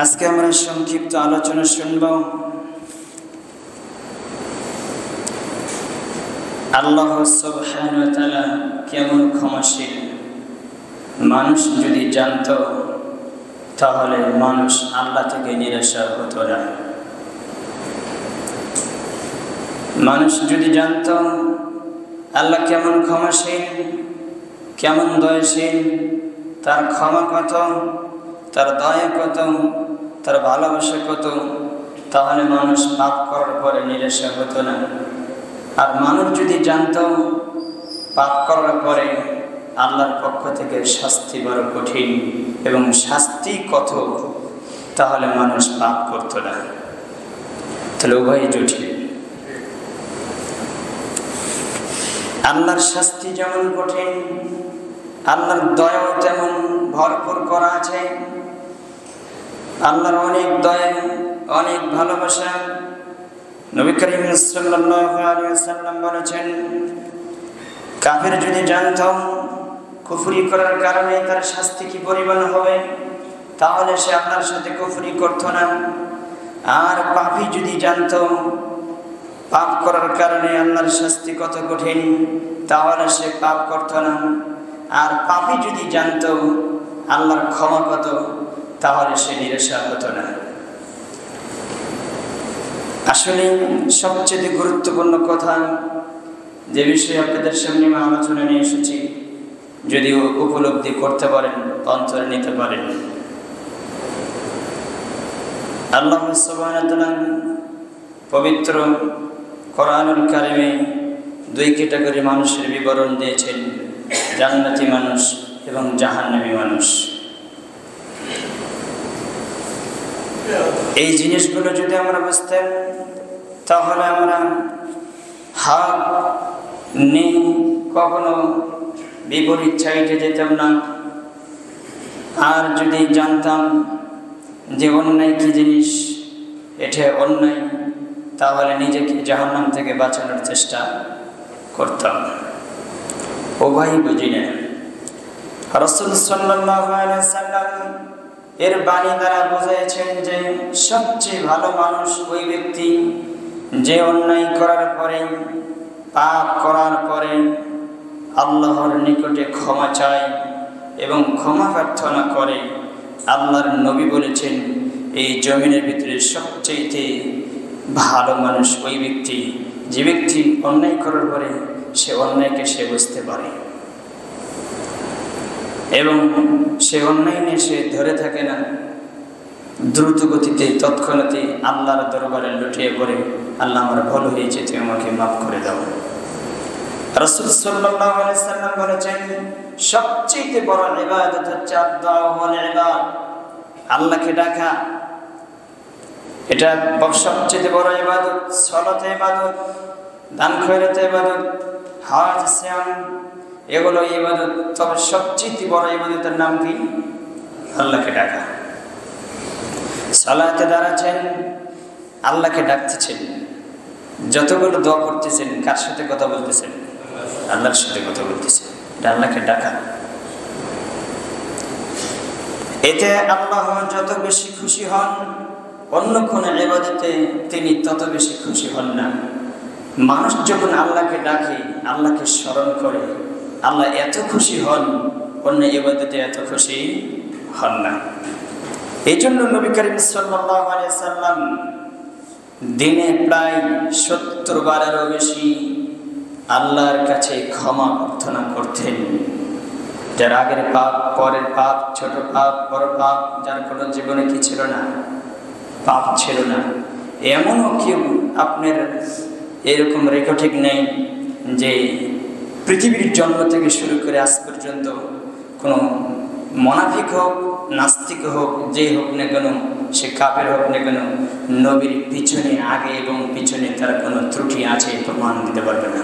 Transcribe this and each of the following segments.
আজকে আমরা সংক্ষিপ্ত আলোচনা শুনব আল্লাহ সুবহানাহু ওয়া তাআলা কেমন ক্ষমাশীল। মানুষ যদি জানত তাহলে মানুষ আল্লাহ থেকে নিরাশা হতো না। মানুষ যদি জানত আল্লাহ কেমন ক্ষমাশীল, কেমন দয়াশীল, তার ক্ষমা কত, তার দয়া কত, তার ভালোবাসা কত, তাহলে মানুষ পাপ করার পরে নিরাশা হতো না। আর মানুষ যদি জানত পাপ করার পরে আল্লাহর পক্ষ থেকে শাস্তি বড় কঠিন এবং শাস্তি কত, তাহলে মানুষ পাপ করত না। তাহলে উভয়ই জটিল। আল্লাহর শাস্তি যেমন কঠিন, আল্লাহর দয়াও তেমন ভরপুর করা আছে। আল্লাহর অনেক দয়া, অনেক ভালোবাসা। নবী করিম সাল্লাল্লাহু আলাইহি ওয়াসাল্লাম বলেছেন, কাফের যদি জানত কুফরি করার কারণে তার শাস্তি কি পরিমাণ হবে, তাহলে সে আল্লাহর সাথে কুফরি করত না। আর পাপী যদি জানত পাপ করার কারণে আল্লাহর শাস্তি কত কঠিন, তাহলে সে পাপ করত না। আর পাপী যদি জানত আল্লাহর ক্ষমা কত, তাহলে সে নিরাশা হতো না। আসলে সবচেয়ে গুরুত্বপূর্ণ কথা যে বিষয়ে আপনাদের সামনে আলোচনা নিয়ে এসেছি, যদি উপলব্ধি করতে পারেন, অন্তরে নিতে পারেন, আল্লাহ সুবহানাহু ওয়া তাআলা পবিত্র কোরআনুল কারিমে দুই ক্যাটাগরি মানুষের বিবরণ দিয়েছেন, জান্নাতি মানুষ এবং জাহান্নামী মানুষ। এই জিনিসগুলো যদি আমরা বুঝতাম, তাহলে আমরা হাত নেই কখনো বিপরীত সাইডে যেতাম না। আর যদি জানতাম যে অন্যায় কি জিনিস, এটা অন্যায়, তাহলে নিজেকে জাহান্নাম থেকে বাঁচানোর চেষ্টা করতাম। উভয় বুঝি না। রাসূল সাল্লাল্লাহু আলাইহি ওয়াসাল্লাম এর বাণী দ্বারা বুঝিয়েছেন যে সবচেয়ে ভালো মানুষ ওই ব্যক্তি যে অন্যায় করার পরে, পাপ করার পরে আল্লাহর নিকটে ক্ষমা চায় এবং ক্ষমা প্রার্থনা করে। আল্লাহর নবী বলেছেন, এই জমিনের ভিতরে সবচেয়ে ভালো মানুষ ওই ব্যক্তি যে ব্যক্তি অন্যায় করার পরে সে অন্যায়কে সে বুঝতে পারে এবং সে অন্যায় নিয়ে সে ধরে থাকে না, দ্রুত গতিতে তৎক্ষণাৎ আল্লাহর দরবারে লুটিয়ে পড়ে, আল্লাহ আমার ভুল হয়েছে, তুমি আমাকে মাফ করে দাও। রাসূল সাল্লাল্লাহু আলাইহি ওয়াসাল্লাম বলেছেন, সবচেয়ে বড় ইবাদত হচ্ছে আল্লাহকে ডাকা। এটা সবচেয়ে বড় ইবাদত। সালাত ইবাদত, দান খয়রাত ইবাদত, হজ সিয়াম, এগুলো ইবাদত। তবে সবচেয়ে বড় ইবাদতের নাম কি? আল্লাহকে ডাকা। সালাতে দাঁড়াচ্ছেন, আল্লাহকে ডাকতেছেন, যতগুলো দোয়া করতেছেন কার সাথে কথা বলতেছেন? আল্লাহর সাথে কথা বলতেছেন। এটা আল্লাহকে ডাকা। এতে আল্লাহ যত বেশি খুশি হন, অন্য কোনো ইবাদতে তিনি তত বেশি খুশি হন না। মানুষ যখন আল্লাহকে ডাকে, আল্লাহকে স্মরণ করে, আল্লাহ এত খুশি হন, অন্য ইবাদতে এত খুশি হন না। এই জন্য নবী করিম সাল্লাল্লাহু আলাইহি ওয়াসাল্লাম দিনে প্রায় 70 বারেরও বেশি আল্লাহর কাছে ক্ষমা প্রার্থনা করতেন। যার আগের পাপ, পরের পাপ, ছোট পাপ, বড় পাপ, যার কোনো জীবনে কি ছিল না, পাপ ছিল না, এমনও কেউ আপনার এরকম রেকর্ডিং নেই যে পৃথিবীর জন্ম থেকে শুরু করে আজ পর্যন্ত কোনো মুনাফিক হোক, নাস্তিক হোক, যে হোক না কেন, সে কাফের হোক না কেন, নবীর পিছনে, আগে এবং পিছনে তার কোনো ত্রুটি আছে প্রমাণ দিতে পারবে না।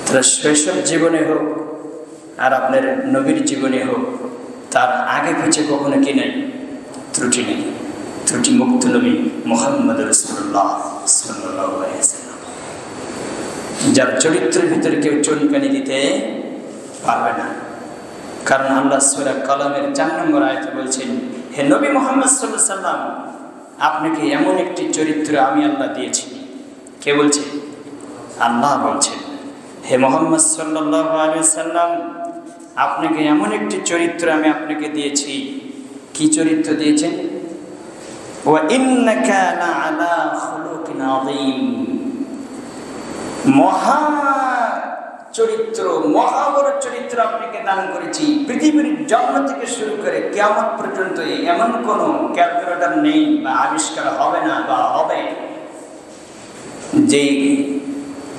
তার শৈশব জীবনে হোক আর আপনার নবীর জীবনে হোক, তার আগে পিছে কখনো কি নেই, ত্রুটি নেই। ত্রুটি মুক্ত নবী মুহাম্মদ রাসূলুল্লাহ সাল্লাল্লাহু আলাইহি ওয়াসাল্লাম, যার চরিত্রের ভিতরে কেউ চুনকানি দিতে পারবে না। কারণ আল্লাহ সূরা কলমের 4 নম্বর আয়াতে বলছেন, হে নবী মুহাম্মদ সাল্লাল্লাহু আলাইহি সাল্লাম, আপনাকে এমন একটি চরিত্র আমি আল্লাহ দিয়েছি। কে বলছে? আল্লাহ বলছেন, হে মুহাম্মদ সাল্লাল্লাহু আলাইহি সাল্লাম, আপনাকে এমন একটি চরিত্র আমি আপনাকে দিয়েছি। কি চরিত্র দিয়েছেন? ওয়া ইন্নাকা লাআলা খুলুকিন আযীম। মহা চরিত্র, মহা বড় চরিত্র আপনাকে দান করেছি। পৃথিবীর জন্ম থেকে শুরু করে কিয়ামত পর্যন্ত এমন কোনো ক্যালকুলেটর নেই বা আবিষ্কার হবে না বা হবে, যে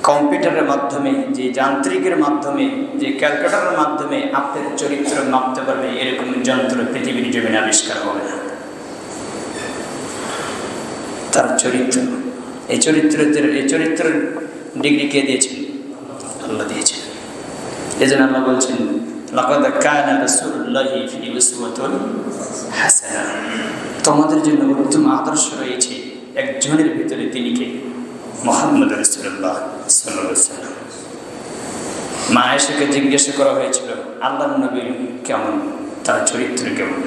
কম্পিউটারের মাধ্যমে, যে যান্ত্রিকের মাধ্যমে, যে ক্যালকুলেটরের মাধ্যমে আপনার চরিত্র মাপতে পারবে, এরকম যন্ত্র পৃথিবীর জমিনে আবিষ্কার হবে না। তার চরিত্র, এই চরিত্রের ডিগ্রি কে দিয়েছেন? আল্লাহ দিয়েছেন। এই জন্য আল্লাহ বলছেন, লাকাদ কানা রাসূলুল্লাহি ফি উসওয়াতুন হাসানাহ। তোমাদের জন্য উত্তম আদর্শ রয়েছে একজনের ভিতরে, তিনি কে? মুহাম্মদ রাসূলুল্লাহ সাল্লাল্লাহু আলাইহি ওয়াসাল্লাম। মা আয়েশাকে জিজ্ঞাসা করা হয়েছিল, আল্লাহর নবী কেমন, তার চরিত্র কেমন?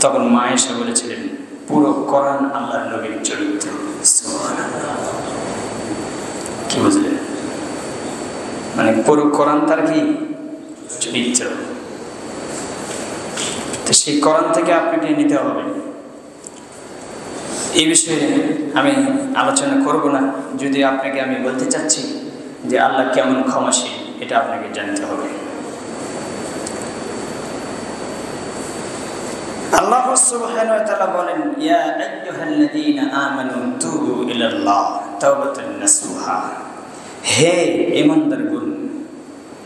তখন মা আয়েশা বলেছিলেন, পুরো কোরআন আল্লাহর নবীর চরিত্র। সুবহানাল্লাহ। কি বুঝলেন? মানে পুরো কোরআন তার কি চরিত্র। তো সেই কোরআন থেকে আপনাকে নিতে হবে। এই বিষয়ে আমি আলোচনা করব না, যদি আপনাকে আমি বলতে চাচ্ছি যে আল্লাহ কেমন ক্ষমাশীল, এটা আপনাকে জানতে হবে। আল্লাহ সুবহানাহু ওয়া তাআলা বলেন, ইয়া আইয়ুহাল্লাযীনা আমানু তুবু ইলাল্লাহ তাওবাতান নাসুহা। হে ঈমানদারগণ,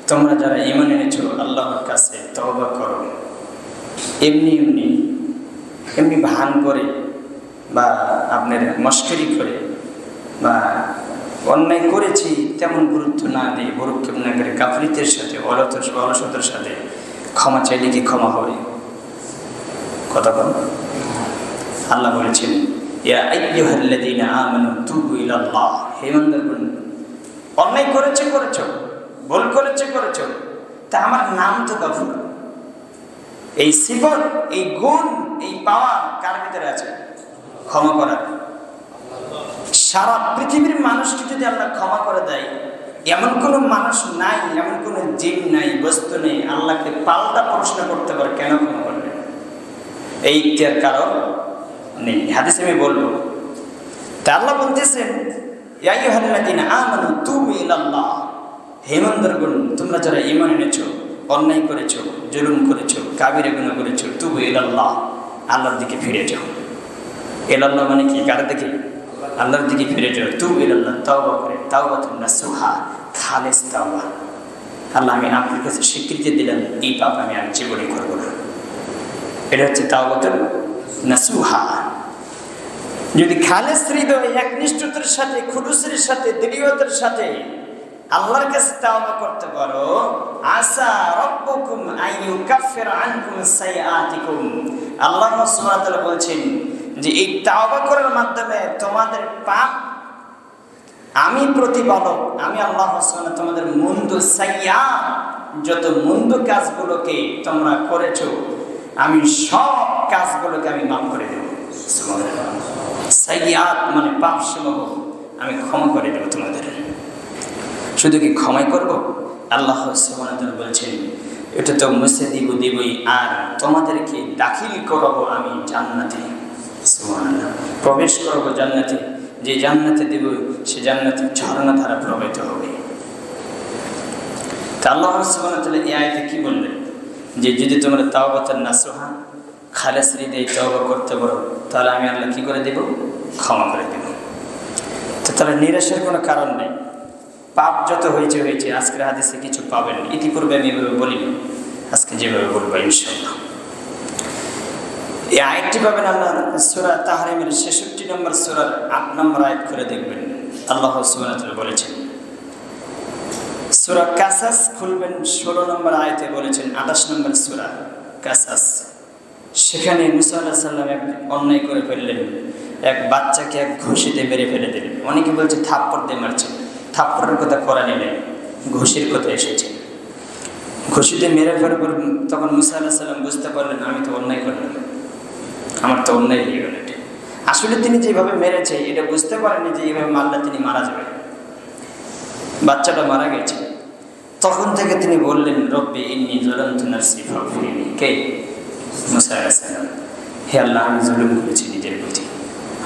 তোমরা যারা ঈমান এনেছো, আল্লাহর কাছে তওবা করো। এমনি ভান করে বা আপনার মস্করি করে বা অন্যায় করেছি তেমন গুরুত্ব না দিয়ে, ভরক্ষেপ না করে গাফলিতের সাথে, অলসতার সাথে ক্ষমা চাইলে কি ক্ষমা হবে? কথা বল। আল্লাহ বলেছেন, ইয়া আইয়ুহাল্লাযীনা আমানু তুবু ইলাল্লাহ। হে ঈমানদারগণ, অন্যায় করেছো, ভুল করেছো, তা আমার নাম তো গফুর। এই সিফত, এই গুণ, এই পাওয়ার কার ভিতরে আছে? ক্ষমা করার। সারা পৃথিবীর মানুষকে যদি আল্লাহ ক্ষমা করে দেয়, এমন কোনো মানুষ নাই, এমন কোনো জিন নাই, বস্তু নেই আল্লাহকে পাল্টা প্রশ্ন করতে পারে কেন ক্ষমা করলেন। এই ইখতিয়ার কারো নেই। হাদিসে আমি বলবো, তা আল্লাহ বলতেছেন, ইয়া আইয়ুহাল্লাযীনা আমানু তুবু ইলাল্লাহ। হে ঈমানদারগণ, তোমরা যারা ঈমান এনেছো, অন্যায় করেছো, জুলুম করেছো, কাবিরা গুনাহ করেছো, তুবু ইলাল্লাহ, আল্লাহর দিকে ফিরে যাও। ইলাল্লাহ মানে কি? কার দিকে? আল্লাহর দিকে ফিরে যাও। তুবু ইলাল্লাহ, তওবা করে, তাওবাতুন নাসুহা, খালেস তাওবা। আল্লাহ, আমি আপনার কাছে স্বীকৃতি দিলাম, এই পাপ আমি আর জীবনে করবো না। এটা হচ্ছে তাওবাতুন নাসুহা। যদি খালেস হৃদয়, একনিষ্ঠতার সাথে, খুলুসের সাথে, দৃঢ়তার সাথে আল্লাহর কাছে তাওবা করতে পারো, আসা রাব্বুকুম আইয়ুকাফিরা আনকুম সাইয়্যাতিকুম। আল্লাহ সুবহানাহু ওয়া তাআলা বলছেন যে এই তাওবা করার মাধ্যমে তোমাদের পাপ আমি প্রতিপালক, আমি আল্লাহ সুবহানাহু তোমাদের মন্দ সাইয়্যাত, যত মন্দ কাজগুলোকে তোমরা করেছো, আমি সব কাজগুলোকে আমি মাফ করে দেব। সুবহানাল্লাহ। সাইয়্যাত মানে পাপ সমূহ আমি ক্ষমা করে দেব তোমাদের। শুধু কি ক্ষমাই করবো? আল্লাহ সুবহানাহু ওয়া তাআলা বলছেন, এটা তো মুছে দিবই, আর তোমাদেরকে দাখিল করাবো আমি জান্নাতে। সুবহানাল্লাহ। প্রবেশ করবো জান্নাতে, যে জান্নাতে দেব সে জান্নাতে ঝর্ণা ধারা প্রবাহিত হবে। তা আল্লাহ সুবহানাহু ওয়া তাআলা এই আয়াতে কি বললেন? যে যদি তোমরা তাওবাতুন নাসুহা, খালেস হৃদয়ে তওবা করতে পারো, তাহলে আমি আল্লাহ কি করে দেব? ক্ষমা করে দেব। তো তাহলে নিরাশের কোনো কারণ নেই। পাপ যত হয়েছে, আজকের হাদিসে কিছু পাবেন। ইতিপূর্বে আমি এভাবে বলিনি, আজকে যেভাবে বলবো ইনশাআল্লাহ। এই আয়াতটি পাবেন আল্লাহ সূরা তাহরিমের 66 নম্বর সূরার 8 নম্বর আয়াত করে দেখবেন। আল্লাহ সুবহানাহু ওয়া তাআলা বলেছেন, সূরা কাসাস খুলবেন, 16 নম্বর আয়াতে বলেছেন, 28 নম্বর সূরা কাসাস। সেখানে মুসা আলাইহিস সালাম এক অন্যায় করে ফেললেন, এক বাচ্চাকে এক ঘুষিতে মেরে ফেলে দিলেন। অনেকে বলছে থাপ্পড় দিয়ে মারছেন, থাপ্পড়ের কথা কোরআনে নেই, ঘুষির কথা এসেছে। খুশিতে মেরে ফেরার পর তখন মুসা আলাইহিস সালাম বুঝতে পারলেন আমি তো অন্যায় করলাম, আমার তো অন্যায় হয়ে গেল। এটা আসলে তিনি যেভাবে মেরেছে এটা বুঝতে পারেননি যে এইভাবে মারলে তিনি মারা যাবেন, বাচ্চাটা মারা গেছে। তখন থেকে তিনি বললেন রব্বি ইন্নী যালামতু নাফসি ফাগফিরলি। কে? মুসা আলাইহিস সালাম। হে আল্লাহ, আমি জুলুম করেছি নিজের প্রতি।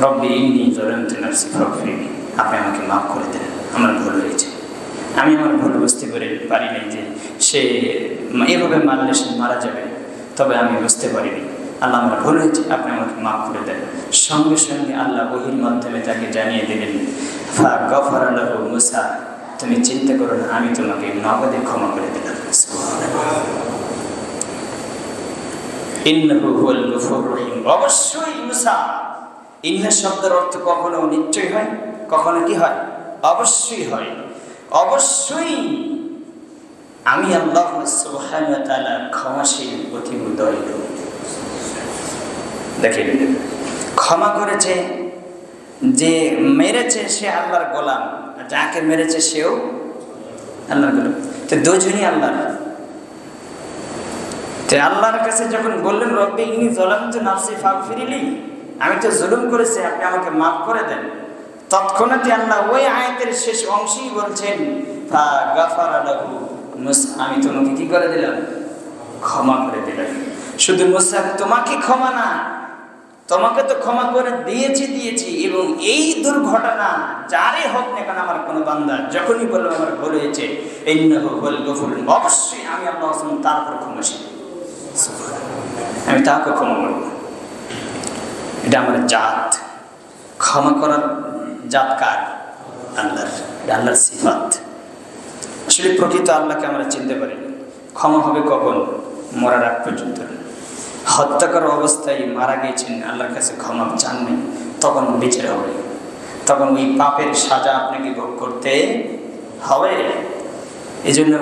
রব্বি ইন্নী যালামতু নাফসি ফাগফিরলি, আপনি আমাকে মাফ করে দেন, আমার ভুল হয়েছে। আমি আমার ভুল বুঝতে পারি নাই যে সে এভাবে মারলে সে মারা যাবে, তবে আমি বুঝতে পারিনি। আল্লাহ, আমার ভুল হয়েছে, আপনি আমাকে মাফ করে দেন। সঙ্গে সঙ্গে আল্লাহ ওহীর মাধ্যমে তাকে জানিয়ে দিলেন ফাগফারা লাহু মুসা, তুমি চিন্তা করো না, আমি তোমাকে নগদে ক্ষমা করে দিলাম। ইন্নাহু হুয়াল গফুরুর রহিম। অবশ্যই মুসা, ইন্না শব্দের অর্থ কখনো নিশ্চয় হয়, কখনো কি হয়? অবশ্যই হয়। অবশ্যই আমি আল্লাহ সুবহানাহু ওয়া তাআলা ক্ষমাশীল, অতি দয়ালু। দেখেন, ক্ষমা করেছে, যে মেরেছে সে আল্লাহর গোলাম, যাকে মেরেছে সেও আল্লাহর গোলাম। তো দুজনই আল্লাহর। তো আল্লাহর কাছে যখন বললেন রব্বি ইন্নী যালামতু নাফসি ফাগফিরলি, আমি তো জুলুম করেছি, আপনি আমাকে মাফ করে দেন, তৎক্ষণাৎ আল্লাহ ওই আয়াতের শেষ অংশেই বলছেন ফাগফারা লাহু মুসা, আমি তোমাকে কি করে দিলাম? ক্ষমা করে দিলাম। শুধু মুসা তোমাকে ক্ষমা না, তোমাকে তো ক্ষমা করে দিয়েছি এবং এই দুর্ঘটনা যারে হোক না কেন, আমার কোনো বান্দা যখনই বললো আমার ভুল হয়েছে, ইন্নাহু হুয়াল গফুর, অবশ্যই আমি আল্লাহ তার উপর ক্ষমাশীল, আমি তাকে ক্ষমা করব। এটা আমার জাত, ক্ষমা করার জাত কার? আল্লাহর। আল্লাহর সিফাত। আসলে প্রকৃত আল্লাহকে আমরা চিনতে পারি। ক্ষমা হবে কখন? মরার আগ পর্যন্ত। হত্যা করার অবস্থায় মারা গিয়েছেন, আল্লাহর কাছে ক্ষমা চাননি, তখন বিচার হবে, তখন ওই পাপের সাজা আপনাকে ভোগ করতে হবে। এই জন্য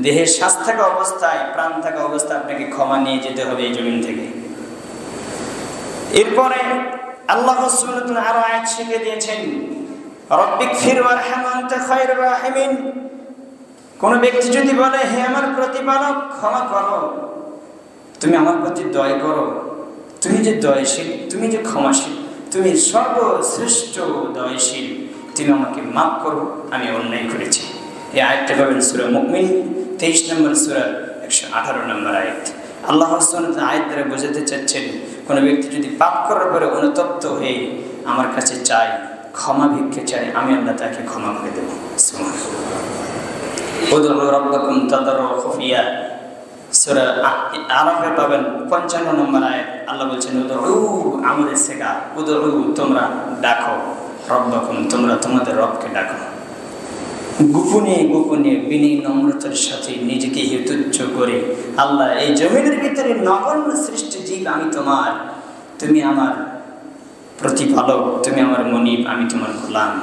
দেহের শ্বাস থাকা অবস্থায়, প্রাণ থাকা অবস্থায় আপনাকে ক্ষমা নিয়ে যেতে হবে এই জমিন থেকে। এরপরে আল্লাহ সুবহানাহু ওয়া তাআলা আরো আয়াত শিখিয়ে দিয়েছেন রব্বিগফির ওয়ারহাম আনতা খায়রুর রাহিমিন। কোন ব্যক্তি যদি বলে হে আমার প্রতিপালক ক্ষমা করো, তুমি আমার প্রতি দয়া করো, তুমি যে দয়াশীল, তুমি যে ক্ষমাশীল, তুমি সর্বশ্রেষ্ঠ দয়াশীল, তুমি আমাকে মাফ করো, আমি অন্যায় করেছি। এই আয়াতটা পাবেন সূরা মুমিন 23 নম্বর সূরা 118 নম্বর আয়াত। আল্লাহ সুবহানাহু ওয়া তাআলা আয়াত দ্বারা বোঝাতে চাচ্ছেন কোনো ব্যক্তি যদি পাপ করার পরে অনুতপ্ত হয়ে আমার কাছে চায়, ক্ষমা ভিক্ষে চায়, আমি আল্লাহ তাকে ক্ষমা করে দেব। উদউ রাব্বাকুম তাদাররুআন ওয়া খুফিয়া, সূরা আরাফে পাবেন 55 নম্বর আয়াত। আল্লাহ বলছেন উদউ, আমাদের শেখা, উদউ তোমরা ডাকো, রব্বাকুম তোমরা তোমাদের রবকে ডাকো, গোপনে গোপনে বিনয়ী নম্রতার সাথে নিজেকে তুচ্ছ করে। আল্লাহ, এই জমিনের ভিতরে নগণ্য সৃষ্টি জীব আমি তোমার, তুমি আমার প্রতিপালক, তুমি আমার মনিব, আমি তোমার গোলাম।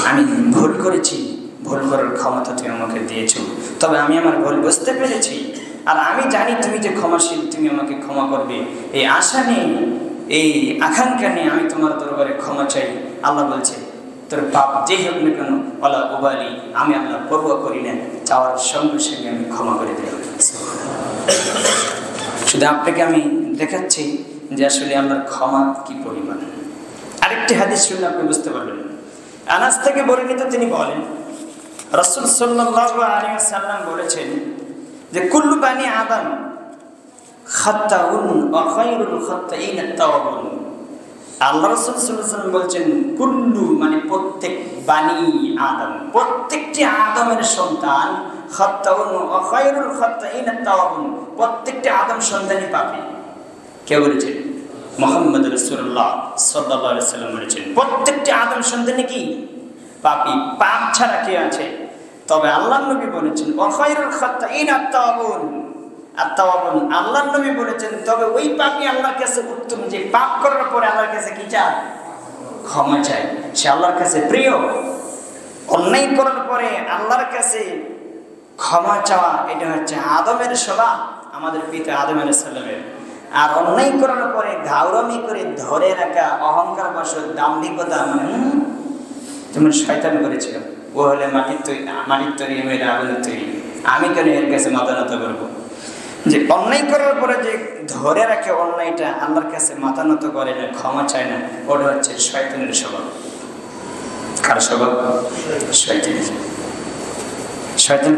আমি ভুল করেছি, ভুল করার ক্ষমতা তুমি আমাকে দিয়েছো, তবে আমি আমার ভুল বুঝতে পেরেছি, আর আমি জানি তুমি যে ক্ষমাশীল, তুমি আমাকে ক্ষমা করবে। এই আশা নেই, এই আকাঙ্ক্ষা নেই, আমি তোমার দরবারে ক্ষমা চাই। আল্লাহ বলছে তোর পাপ যেই হোক না কেন বলা উবালি, আমি আল্লাহ পরোয়া করি না, চাওয়ার সঙ্গে সঙ্গে আমি ক্ষমা করে দিলাম। শুধু আপনাকে আমি দেখাচ্ছি যে আসলে আল্লাহর ক্ষমা কি পরিমাণ। আরেকটি হাদিস শুনলে আপনি বুঝতে পারবেন। আনাস থেকে বর্ণিত, তিনি বলেন রাসূল সাল্লাল্লাহু আলাইহি ওয়াসাল্লাম বলেছেন যে কুল্লু বানি আদম খাত্তাউন ওয়া খায়রুল খাত্তাইন আত-তাওয়াবুন। আল্লাহ রাসূল সাল্লাল্লাহু আলাইহি ওয়াসাল্লাম বলেছেন কুল্লু মানে প্রত্যেক, বানি আদম প্রত্যেকটি আদমের সন্তান, খাত্তাউন ওয়া খায়রুল খাত্তাইন আত-তাওয়াবুন প্রত্যেকটি আদম সন্তানই পাপী। কে বলেছেন? মুহাম্মদ রাসূলুল্লাহ সাল্লাল্লাহু আলাইহি ওয়াসাল্লাম বলেছেন প্রত্যেকটি আদম সন্তানই কি? পাপী। পাপ ছাড়া কে আছে? তবে আল্লাহর নবী বলেছেন ওয়া খায়রুল খাত্তাইন আত-তাওয়াবুন, আত-তাওয়াবুন আল্লাহর নবী বলেছেন তবে ওই পাপী আল্লাহর কাছে উত্তম, যে পাপ করার পরে আল্লাহর কাছে কি চায়? ক্ষমা চায়। সে আল্লাহর কাছে প্রিয়। অন্যায় করার পরে আল্লাহর কাছে ক্ষমা চাওয়া, এটা হচ্ছে আদমের স্বভাব, আমাদের পিতা আদম আলাইহিস সালামের। আর অন্যায় করার পরে ঘাউরামি করে ধরে রাখা, অহংকার বশত, দাম্ভিকতা, মানে যেমন শয়তান করেছিল, ও হলে মাটির তৈরি, মেয়েরা আগুনের তৈরি, আমি কেন এর কাছে মাথা নত করবো? যে অন্যায় করার পরে যে ধরে রাখে অন্যায়টা, আল্লাহর কাছে মাথা নত করে না, ক্ষমা চায় না, ওটা হচ্ছে শয়তানের স্বভাব। কার স্বভাব? শয়তানের। শয়তান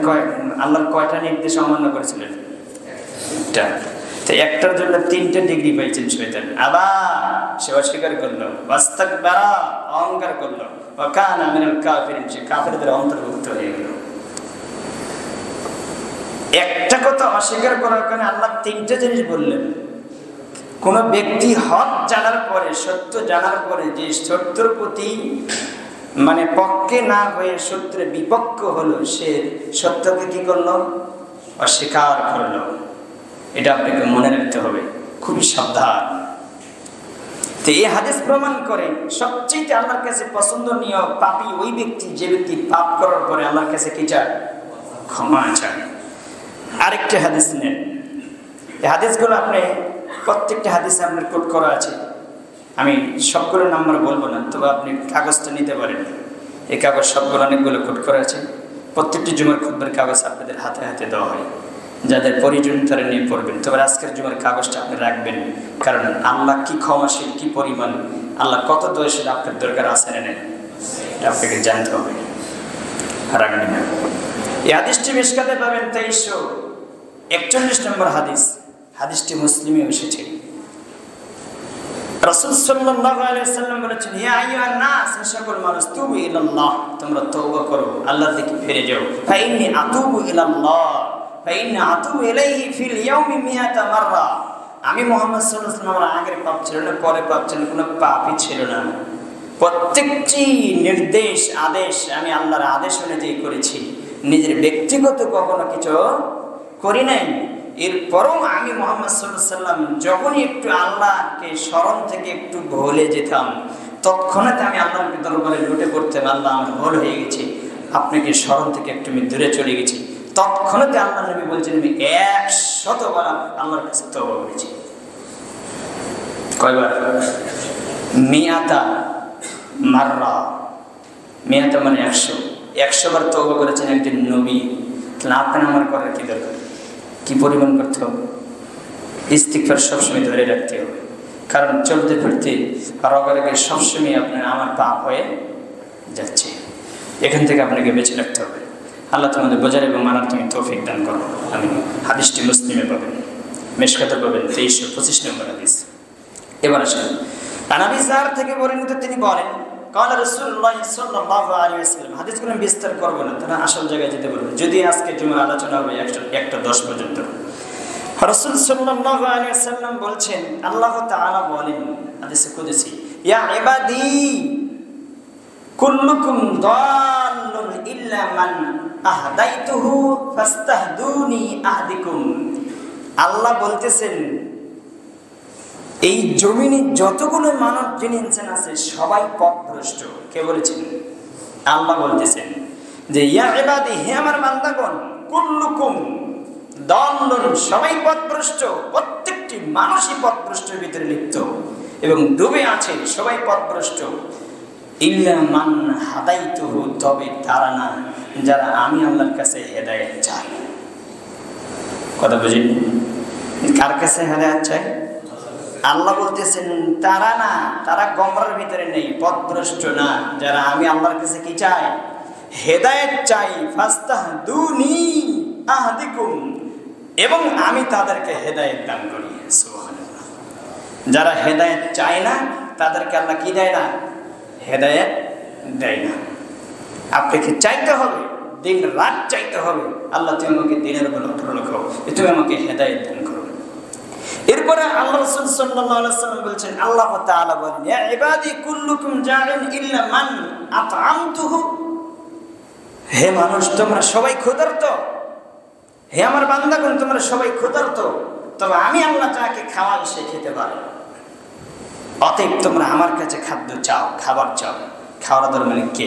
আল্লাহর কয়টা নির্দেশ অমান্য করেছিলেন? একটা। তো একটার জন্য 3টে ডিগ্রি পাইছেন শয়তান। আবার সে অস্বীকার করলো, ওয়াস্তাকবারা, অহংকার করলো, ওয়া কানা মিনাল কাফিরিন, সে কাফেরদের অন্তর্ভুক্ত হয়ে গেল। একটা কথা অস্বীকার করার কারণে আল্লাহ 3টে জিনিস বললেন। কোন ব্যক্তি হক জানার পরে, সত্য জানার পরে যে সত্যের প্রতি মানে পক্ষে না হয়ে সত্যের বিপক্ষ হলো, সে সত্যকে কি করলো? অস্বীকার করলো। এটা আপনাকে মনে রাখতে হবে, খুবই সাবধান। তো এই হাদিস প্রমাণ করে সবচেয়ে আল্লাহর কাছে পছন্দনীয় পাপী ওই ব্যক্তি যে ব্যক্তি পাপ করার পরে আল্লাহর কাছে কি চায়? ক্ষমা চায়। আরেকটা হাদিস নেন। এই হাদিসগুলো আপনি প্রত্যেকটা হাদিসে আপনার কোট করা আছে। আমি সবগুলো নাম্বার বলবো না, তবে আপনি কাগজটা নিতে পারেন। এই কাগজ সবগুলো অনেকগুলো কোট করা আছে। প্রত্যেকটি জুমার খুতবার কাগজ আপনাদের হাতে হাতে দেওয়া হয়, যাদের প্রয়োজন তারা নিয়ে পড়বেন। তবে আজকের জুমার কাগজটা আপনি রাখবেন, কারণ আল্লাহ কি ক্ষমাশীল, কি পরিমাণ, আল্লাহ কত দোষের আপনার দরকার আছে না নেই, এটা আপনাকে জানতে হবে। রাখবেন না। এই হাদিসটি মিশকাতে পাবেন 2341 নম্বর হাদিস। হাদিসটি মুসলিমে এসেছে। রাসূল সাল্লাল্লাহু আলাইহি ওয়াসাল্লাম বলেছেন, ইয়া আইয়ুহান নাস, সকল মানুষ, তুবু ইলাল্লাহ, তোমরা তওবা করো, আল্লাহর দিকে ফিরে যাও। ফা ইন্নী আতুবু ইলাল্লাহ ফা ইন্নী আতুবু ইলাইহি ফিল ইয়াউমি মিআতা মাররা। আমি মুহাম্মদ সাল্লাল্লাহু আলাইহি ওয়াসাল্লাম, আমার আগের পাপ ছিল না, পরে পাপ ছিল না, কোনো পাপই ছিল না। প্রত্যেকটি নির্দেশ আদেশ আমি আল্লাহর আদেশ অনুযায়ী করেছি, নিজের ব্যক্তিগত কখনো কিছু করি নাই। এরপরও আমি মুহাম্মদ সাল্লাল্লাহু আলাইহি ওয়াসাল্লাম যখনই একটু আল্লাহকে স্মরণ থেকে একটু ভুলে যেতাম, তৎক্ষণাৎ আমি আল্লাহর দরবারে লুটে পড়তাম, আল্লাহ আমার ভুল হয়ে গেছে, আপনাকে স্মরণ থেকে একটু আমি দূরে চলে গেছি। তৎক্ষণাৎ আল্লাহ নবী বলছেন, আমি 100 বার আল্লাহর কাছে তওবা করেছি। কয়বার? মিয়াতা মাররা। মিয়াতা মানে 100 বার তওবা করেছেন একজন নবী। তাহলে আপনার আমার করার কি দরকার? কি পরিমাণ করতে হবে? ইস্তিগফার সবসময় ধরে রাখতে হবে, কারণ চলতে ফিরতে রোগে সবসময় আপনার আমার পাপ হয়ে যাচ্ছে। এখান থেকে আপনাকে বেঁচে রাখতে হবে। আল্লাহ তোমাদের বোঝার এবং মানার তুমি তৌফিক দান করো। আমি হাদিসটি মুসলিমে পাবেন, মিশকাতে পাবেন 2325 নম্বর হাদিস। এবার আসেন, আনাবি যার থেকে বর্ণিত, তিনি বলেন, কালা রাসূলুল্লাহ সাল্লাল্লাহু আলাইহি ওয়াসাল্লাম। হাদিসগুলো বিস্তার করব না, তারা আসল জায়গায় যেতে বলবো, যদি আজকে জুমার আলোচনা হবে 1:10 পর্যন্ত। রাসূল সাল্লাল্লাহু আলাইহি ওয়াসাল্লাম বলছেন, আল্লাহ তাআলা বলেন হাদিসে কুদসি, ইয়া ইবাদি কুল্লুকুম দাল্লুন ইল্লা মান আহদাইতুহু ফাস্তাহদুনি আহদিকুম। আল্লাহ বলতেছেন, এই জমিনে যতগুলো মানব জিনিস আছে সবাই পথভ্রষ্ট। কে বলেছেন? আল্লাহ বলতেছেন যে, ইয়া ইবাদি, হে আমার বান্দাগণ, কুল্লুকুম দাল্লুন, সবাই পথভ্রষ্ট। প্রত্যেকটি মানুষই পথভ্রষ্টের ভিতরে লিপ্ত এবং ডুবে আছে, সবাই পথভ্রষ্ট। ইল্লা মান হাদাইতুহু, তবে তারা না যারা আমি আল্লাহর কাছে হেদায়েত চাই। কথা বুঝেন? কার কাছে হেদায়েত চাই? আল্লাহ বলতেছেন তারা না, তারা গোমরার ভিতরে নেই, পথভ্রষ্ট না, যারা আমি আল্লাহর কাছে কি চাই? হেদায়েত চাই। ফাস্তাহদুনি আহদিকুম, এবং আমি তাদেরকে হেদায়েত দান করি। সুবহানাল্লাহ। যারা হেদায়েত চায় না তাদেরকে আল্লাহ কি দেয় না? হেদায়েত দেয় না। আপনাকে চাইতে হবে, দিন রাত চাইতে হবে, আল্লাহ তুমি আমাকে দিনের বেলা অটল রাখো, তুমি আমাকে হেদায়েত দান করো। এরপরে আল্লাহ রাসূল সাল্লাল্লাহু আলাইহি ওয়াসাল্লাম বলেন, আল্লাহ তাআলা বলেন, ইয়া ইবাদি কুল্লুকুম জাইন ইল্লা মান আতআমতুহু। হে মানুষ, তোমরা সবাই ক্ষুধার্ত। হে আমার বান্দাগণ, তোমরা সবাই ক্ষুধার্ত, তবে আমি আল্লাহ যাকে খাওয়াই সে খেতে পারে। অতএব তোমরা আমার কাছে খাদ্য চাও, খাবার চাও। খাওয়ার দর মানে কে?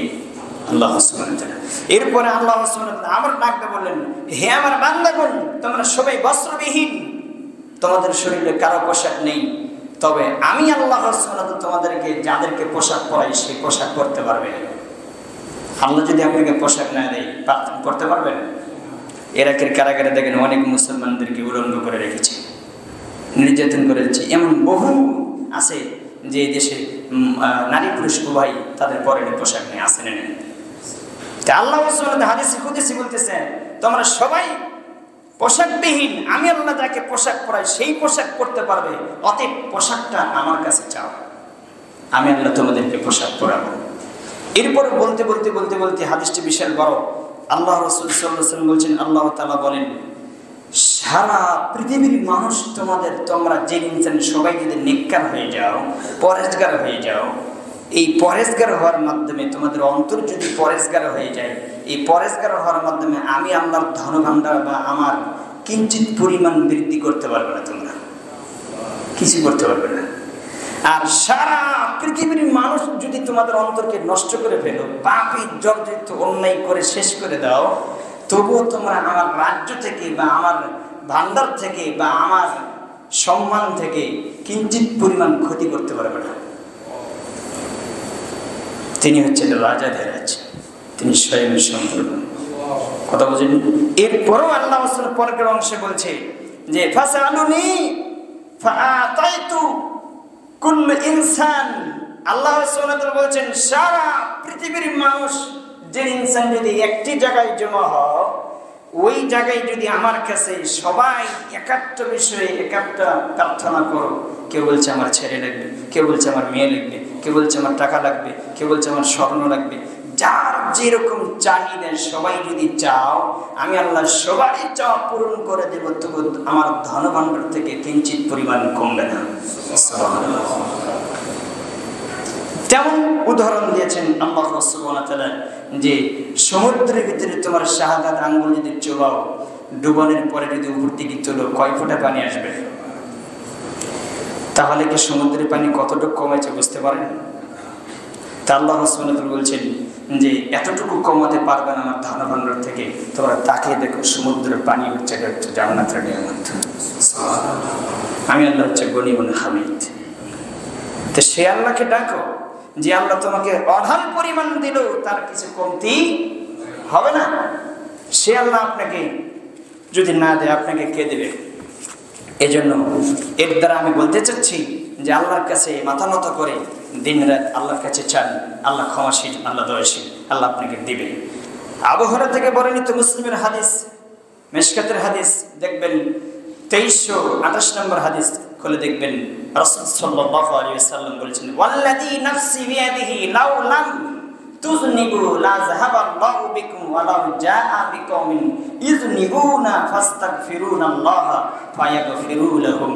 আল্লাহ সুবহানাহু ওয়া তাআলা। এরপরে আল্লাহ সুবহানাহু ওয়া তাআলা আমার ডাকতে বললেন, হে আমার বান্দাগণ, তোমরা সবাই বস্ত্রবিহীন, তোমাদের শরীরে কারো পোশাক নেই, তবে আমি আল্লাহ সুবহানাহু ওয়া তাআলা তোমাদেরকে যাদেরকে পোশাক পরাই সেই পোশাক পরতে পারবে। আল্লাহ যদি আপনাকে পোশাক না দেয়, পরতে পারবেন? ইরাকের কারাগারে দেখেন অনেক মুসলমানদেরকে উলঙ্গ করে রেখেছে, নির্যাতন করেছে। এমন বহু আছে যে দেশে নারী পুরুষ উভয় তাদের পরনের পোশাক নেই, আছে না নেই? আল্লাহ হাদিসে কুদসি বলতেছেন, তোমরা সবাই পোশাকবিহীন, আমি আল্লাহ যাকে পোশাক পরাই সেই পোশাক পরতে পারবে, অতএব পোশাকটা আমার কাছে চাও, আমি আল্লাহ তোমাদেরকে পোশাক পরাবো। এরপর বলতে বলতে বলতে বলতে হাদিসটি বিশাল বড়। আল্লাহ রাসূল সাল্লাল্লাহু আলাইহি ওয়াসাল্লাম বলছেন, আল্লাহ তাআলা বলেন, সারা পৃথিবীর মানুষ তোমরা যে ইনসান সবাই যদি নেককার হয়ে যাও, পরেশগার হয়ে যাও, এই পরেশগার হওয়ার মাধ্যমে তোমাদের অন্তর যদি পরেশগার হয়ে যায়, এই পরেশগার হওয়ার মাধ্যমে আমি আল্লাহর ধনভাণ্ডার বা আমার কিঞ্চিত পরিমাণ বৃদ্ধি করতে পারবে না, তোমরা কিছু করতে পারবে না। আর সারা পৃথিবীর মানুষ যদি তোমাদের অন্তরকে নষ্ট করে ফেলো, পাপী জর্জরিত অন্যায় করে শেষ করে দাও, তবুও তোমরা আমার রাজ্য থেকে বা আমার ভান্ডার থেকে বা আমার সম্মান থেকে কিঞ্চিত পরিমাণ ক্ষতি করতে পারবে না। তিনি হচ্ছেন রাজাদের রাজা, তিনি স্বয়ং সম্পূর্ণ। কথা বুঝেন? এরপরও আল্লাহ পরের অংশে বলছে যে ফাসআলুনি ফাআতাইতু কুল্লু ইনসান। আল্লাহ সুবহানাহু ওয়া তাআলা বলছেন, সারা পৃথিবীর মানুষ যে ইনসান যদি একটি জায়গায় জমা হয়, ওই জায়গায় যদি আমার কাছে সবাই একাত্ম বিষয়ে একাত্তা প্রার্থনা করো, কেউ বলছে আমার ছেলে লাগবে, কেউ বলছে আমার মেয়ে লাগবে, কেউ বলছে আমার টাকা লাগবে, কেউ বলছে আমার স্বর্ণ লাগবে, যার যেরকম চাহিদা সবাই যদি চাও, আমি আল্লাহ সবারই চাওয়া পূরণ করে দেব, তবু আমার ধনভাণ্ডার থেকে কিঞ্চিত পরিমাণ কমবে না। তেমন উদাহরণ দিয়েছেন আল্লাহ সুবহানাহু ওয়া তাআলা যে সমুদ্রের ভিতরে তোমার শাহাদাত আঙ্গুল যদি চোবাও, ডুবানোর পরে যদি উপর দিকে তোলো, কয় ফোঁটা পানি আসবে? তাহলে কি সমুদ্রের পানি কতটুকু কমেছে বুঝতে পারেন? তা আল্লাহ সুবহানাহু ওয়া তাআলা বলছেন যে এতটুকু কমাতে পারবে না আমার ধনভাণ্ডার থেকে, তোমরা তাকিয়ে দেখো সমুদ্রের পানি হচ্ছে জান্নাতের নিয়ামত। আমি আল্লাহ হচ্ছে গনিউন হামিদ। তো সে আল্লাহকে ডাকো যে আল্লাহ তোমাকে অঢাল পরিমাণ দিল, তার কিছু কমতি হবে না। সে আল্লাহ আপনাকে যদি না দেয়, আপনাকে কে দেবে? এজন্য এর দ্বারা আমি বলতে চাচ্ছি যে আল্লাহর কাছে মাথা নত করে দিন রাত আল্লাহর কাছে চান, আল্লাহ ক্ষমাশীল, আল্লাহ দয়াশীল, আল্লাহ আপনাকে দিবে। আবু হুরায়রা থেকে বর্ণিত মুসলিমের হাদিস, মিশকাতের হাদিস দেখবেন 2328 নম্বর হাদিস খুলে দেখবেন, রাসূল সাল্লাল্লাহু আলাইহি ওয়াসাল্লাম বলেছেন, ওয়াল্লাযী নাফসি বিয়াদিহি লাউ লাম তুযনিবু লা যাহাবাল্লাহু বিকুম ওয়া লাউ জাআ বিকওমিন ইযনিবুনা ফাস্তাগফিরুনাল্লাহা ফায়াগফিরু লাহুম।